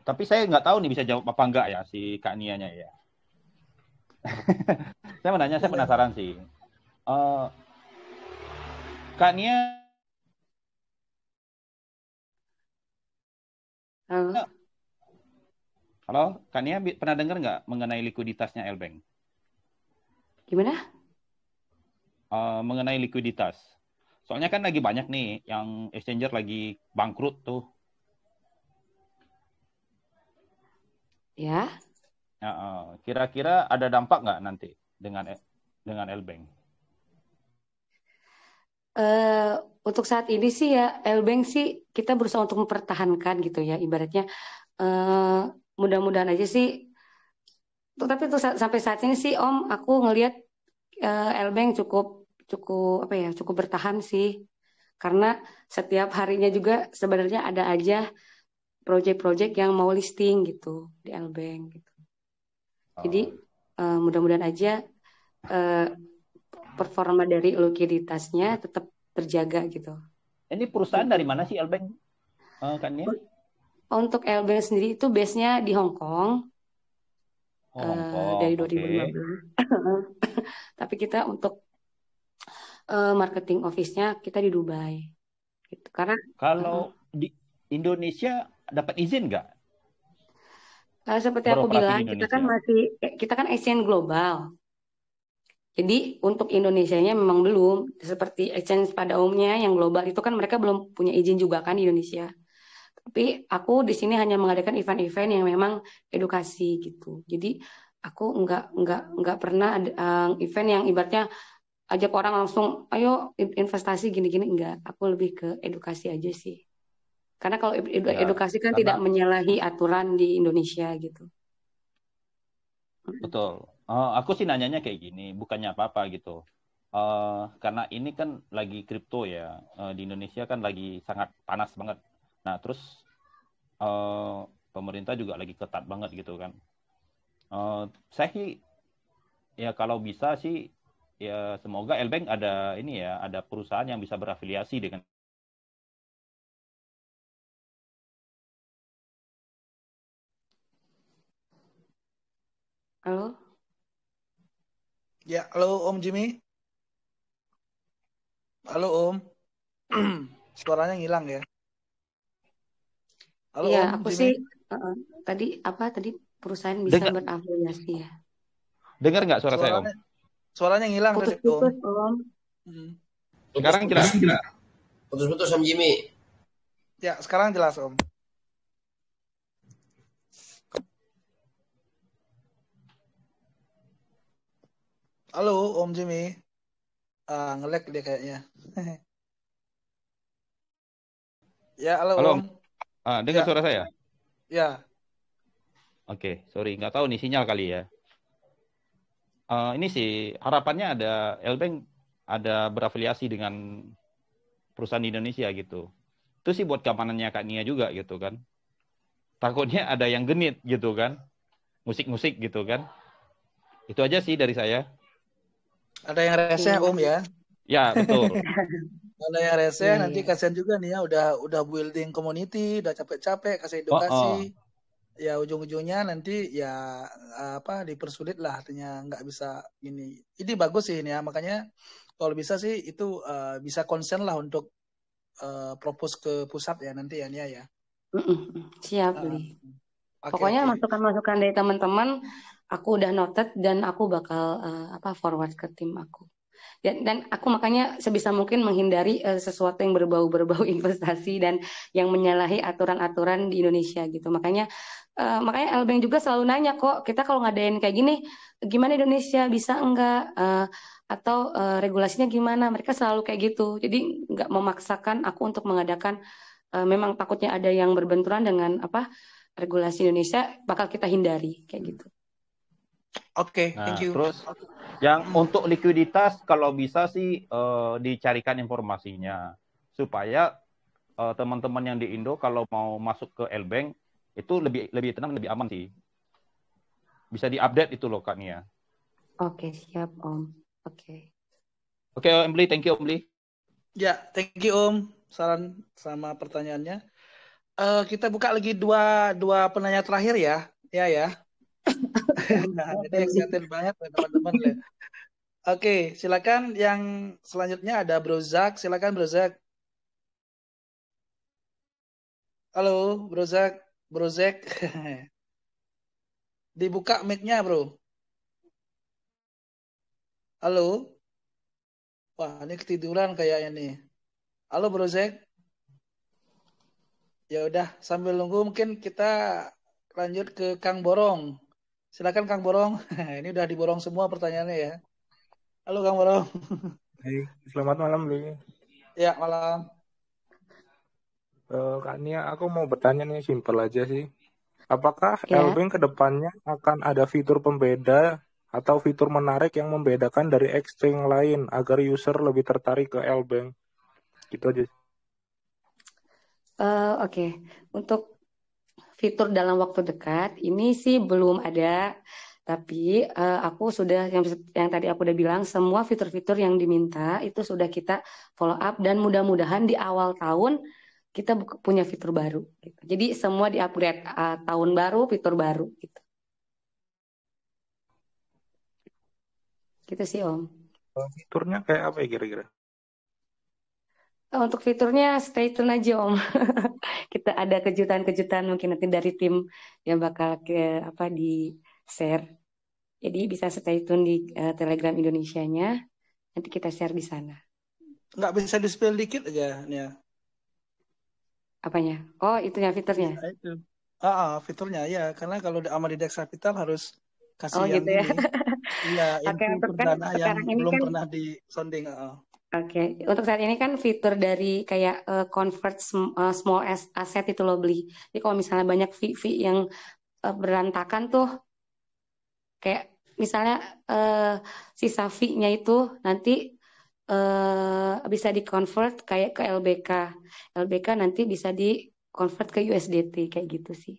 Tapi saya nggak tahu nih bisa jawab apa enggak ya si Kak Nianya ya. Saya mau nanya, saya penasaran sih. Kak Nia. Halo, Kak Nia pernah dengar nggak mengenai likuiditasnya LBank? Gimana? Mengenai likuiditas. Soalnya kan lagi banyak nih yang exchanger lagi bangkrut tuh. Ya. Kira-kira ada dampak nggak nanti dengan LBank? Untuk saat ini sih ya LBank sih kita berusaha untuk mempertahankan gitu ya, ibaratnya mudah-mudahan aja sih. Tapi untuk sampai saat ini sih Om, aku ngelihat LBank cukup bertahan sih, Karena setiap harinya juga sebenarnya ada aja project-project yang mau listing gitu di Lbank gitu. Jadi mudah-mudahan aja performa dari likuiditasnya tetap terjaga gitu. Ini perusahaan dari mana sih Lbank? Kan ya? Untuk Lbank sendiri itu base-nya di Hong Kong. Oh, Hong Kong. Dari Oke. 2015. Tapi kita untuk marketing office-nya kita di Dubai. Gitu. Karena Kalau di Indonesia dapat izin nggak? Seperti aku bilang, kita kan exchange global. Jadi untuk Indonesianya memang belum. Seperti exchange pada umumnya yang global itu kan mereka belum punya izin juga kan di Indonesia. Tapi aku di sini hanya mengadakan event-event yang memang edukasi gitu. Jadi aku nggak pernah event yang ibaratnya ajak orang langsung, ayo investasi gini-gini, enggak. Aku lebih ke edukasi aja sih. Karena kalau edukasi kan tidak menyalahi aturan di Indonesia gitu. Betul. Aku sih nanyanya kayak gini, bukannya apa-apa gitu. Karena ini kan lagi kripto ya, di Indonesia kan lagi sangat panas banget. Nah, terus pemerintah juga lagi ketat banget gitu kan. Saya sih ya kalau bisa sih ya semoga Lbank ada ini ya, ada perusahaan yang bisa berafiliasi dengan Halo? Ya, halo Om Jimmy. Halo Om. Suaranya ngilang ya. Halo Iya, Om aku Jimmy. sih tadi perusahaan bisa berafiliasi ya. Dengar nggak suara saya, Om? Suaranya ngilang tadi, Om. Putus-putus, Om. Sekarang jelas. Putus-putus Om Jimmy. Ya, sekarang jelas Om. Halo Om Jimmy. Nge-lag dia kayaknya. Ya, halo Om. Dengar suara saya? Ya. Oke, sorry, nggak tahu nih sinyal kali ya. Ini sih harapannya ada Lbank ada berafiliasi dengan perusahaan di Indonesia gitu. Itu sih buat keamanannya Kak Nia juga gitu kan. Takutnya ada yang genit gitu kan. Musik-musik gitu kan. Itu aja sih dari saya. Ada yang rese Om ya? Ya, betul. Ada yang rese, nanti kasihan juga nih ya, udah building community, udah capek-capek kasih edukasi. Ya ujung-ujungnya nanti ya dipersulit lah, artinya nggak bisa ini. Ini bagus sih ini ya, makanya kalau bisa sih itu bisa konsen lah untuk propose ke pusat ya nanti ya Nia ya. Siap Beli. Pokoknya masukan-masukan dari teman-teman aku udah noted dan aku bakal forward ke tim aku. Dan aku makanya sebisa mungkin menghindari sesuatu yang berbau-berbau investasi dan yang menyalahi aturan-aturan di Indonesia gitu. Makanya Lbank juga selalu nanya kok, kita kalau ngadain kayak gini gimana Indonesia, bisa enggak atau regulasinya gimana? Mereka selalu kayak gitu. Jadi nggak memaksakan aku untuk mengadakan, memang takutnya ada yang berbenturan dengan regulasi Indonesia, bakal kita hindari kayak gitu. Oke, thank you. Terus yang untuk likuiditas kalau bisa sih dicarikan informasinya supaya teman-teman yang di Indo kalau mau masuk ke Lbank itu lebih tenang, lebih aman sih. Bisa diupdate itu loh Kak Nia. Oke, siap Om. Oke, Om Bli, thank you Om Bli. Ya, thank you Om. Saran sama pertanyaannya. Kita buka lagi dua penanya terakhir ya. Ya. Nah, ini excited banget teman-teman. Oke, silakan yang selanjutnya ada Bro Zak. Silakan Bro Zak. Halo Bro Zak. Dibuka mic-nya Bro. Halo. Wah, ini ketiduran kayaknya nih. Halo Bro Zak. Ya udah, sambil nunggu mungkin kita lanjut ke Kang Borong. Silakan Kang Borong. Ini udah diborong semua pertanyaannya ya. Halo Kang Borong. Hai, selamat malam Bli. Ya, malam. Kak Nia, aku mau bertanya nih, simpel aja sih. Apakah Lbank kedepannya akan ada fitur pembeda atau fitur menarik yang membedakan dari exchange lain agar user lebih tertarik ke Lbank? Gitu aja. Oke. Untuk fitur dalam waktu dekat ini sih belum ada, tapi aku sudah yang tadi aku udah bilang semua fitur-fitur yang diminta itu sudah kita follow up dan mudah-mudahan di awal tahun kita punya fitur baru. Gitu. Jadi semua di-upgrade tahun baru, fitur baru. Gitu. Gitu sih Om. Fiturnya kayak apa ya kira-kira? Untuk fiturnya stay tune aja Om. Kita ada kejutan-kejutan mungkin nanti dari tim yang bakal di share. Jadi bisa stay tune di Telegram Indonesianya. Nanti kita share di sana. Nggak bisa di-spill dikit aja Nia. Apanya? Oh, itunya fiturnya. Ya, itu. Fiturnya ya, karena kalau sama di Dex Capital harus kasih yang gitu ya. ini. Iya, Oke, info untuk kan perdana yang sekarang ini belum kan pernah di sounding. Oke, untuk saat ini kan fitur dari kayak convert small asset itu lo beli. Jadi kalau misalnya banyak fee yang berantakan tuh, kayak misalnya sisa fee-nya itu nanti bisa di-convert kayak ke LBK. LBK nanti bisa di-convert ke USDT kayak gitu sih.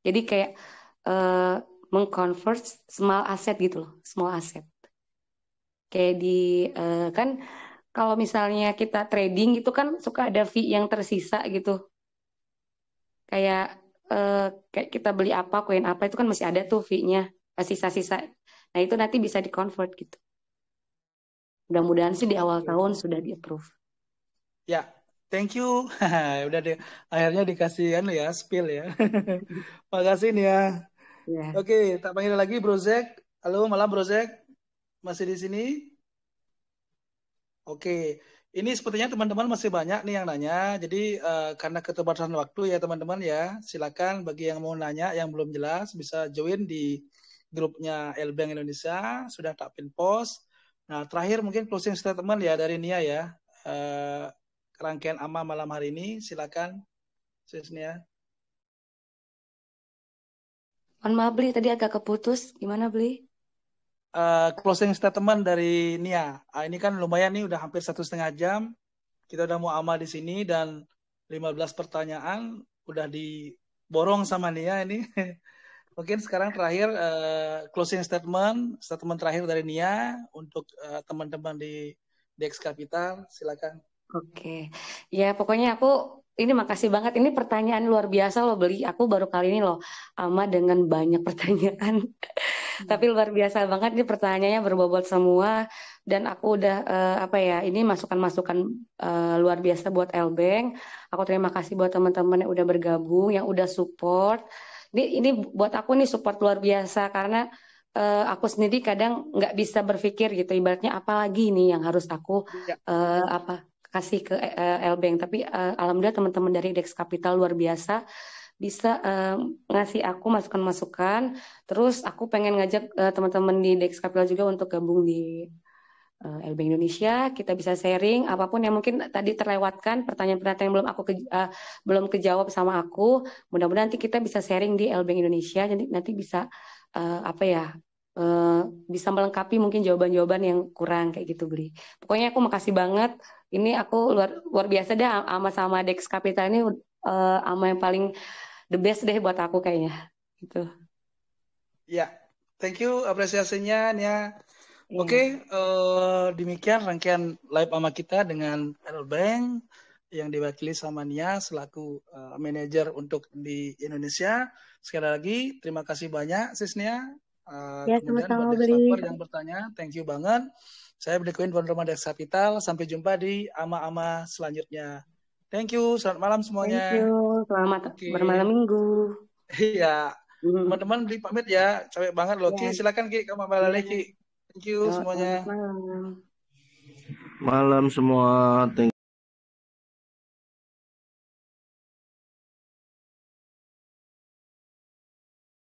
Jadi kayak meng-convert small asset gitu loh, small asset. Kayak kan kalau misalnya kita trading itu kan suka ada fee yang tersisa gitu. Kayak kita beli apa, koin apa itu kan masih ada tuh fee-nya, sisa-sisa. Nah itu nanti bisa di-convert gitu. Mudah-mudahan sih di awal tahun sudah di-approve. Ya, thank you. Udah akhirnya dikasih spill ya. Makasih nih ya. Yeah. Oke, tak panggil lagi Bro Zek. Halo, malam Bro Zek. Masih di sini? Oke, ini sepertinya teman-teman masih banyak nih yang nanya. Jadi karena keterbatasan waktu ya teman-teman ya, silakan bagi yang mau nanya yang belum jelas bisa join di grupnya Elbank Indonesia. Sudah tak pin post. Nah terakhir mungkin closing statement ya dari Nia ya. Rangkaian AMA malam hari ini, silakan Sis Nia. Maaf Bli, tadi agak keputus. Gimana Bli? Closing statement dari Nia. Ini kan lumayan nih udah hampir 1,5 jam. Kita udah mau AMA di sini dan 15 pertanyaan udah diborong sama Nia ini. Mungkin sekarang terakhir closing statement terakhir dari Nia untuk teman-teman di Dex Capital, silakan. Oke. Ya pokoknya aku ini makasih banget. Ini pertanyaan luar biasa loh Bli. Aku baru kali ini loh AMA dengan banyak pertanyaan. Tapi luar biasa banget nih pertanyaannya berbobot semua dan aku udah ini masukan-masukan luar biasa buat Elbank. Aku terima kasih buat teman-teman yang udah bergabung, yang udah support. Ini buat aku nih support luar biasa karena aku sendiri kadang nggak bisa berpikir gitu ibaratnya apa lagi nih yang harus aku kasih ke Elbank. Tapi alhamdulillah teman-teman dari Dex Capital luar biasa bisa ngasih aku masukan-masukan. Terus aku pengen ngajak teman-teman di Dex Capital juga untuk gabung di Elbank Indonesia. Kita bisa sharing apapun yang mungkin tadi terlewatkan, pertanyaan-pertanyaan yang belum kejawab sama aku. Mudah-mudahan nanti kita bisa sharing di Elbank Indonesia. Jadi nanti bisa bisa melengkapi mungkin jawaban-jawaban yang kurang kayak gitu Bli. Pokoknya aku makasih banget. Ini aku luar biasa deh sama Dex Capital ini ama yang paling the best deh buat aku kayaknya gitu. Ya, thank you apresiasinya Nia. Oke, demikian rangkaian live ama kita dengan Elbank yang diwakili sama Nia selaku manajer untuk di Indonesia. Sekali lagi terima kasih banyak Sis Nia. Ya, Kemudian sama-sama buat Bli. yang bertanya, thank you banget. Saya Bli Queen von Rumah Dex Capital. Sampai jumpa di ama-ama selanjutnya. Thank you, selamat malam semuanya. Thank you, selamat bermalam minggu. Iya, teman-teman Bli pamit ya, capek banget loh. Ki, silakan Ki, kamu balik Ki. Thank you semuanya. Malam. Malam semua. Thank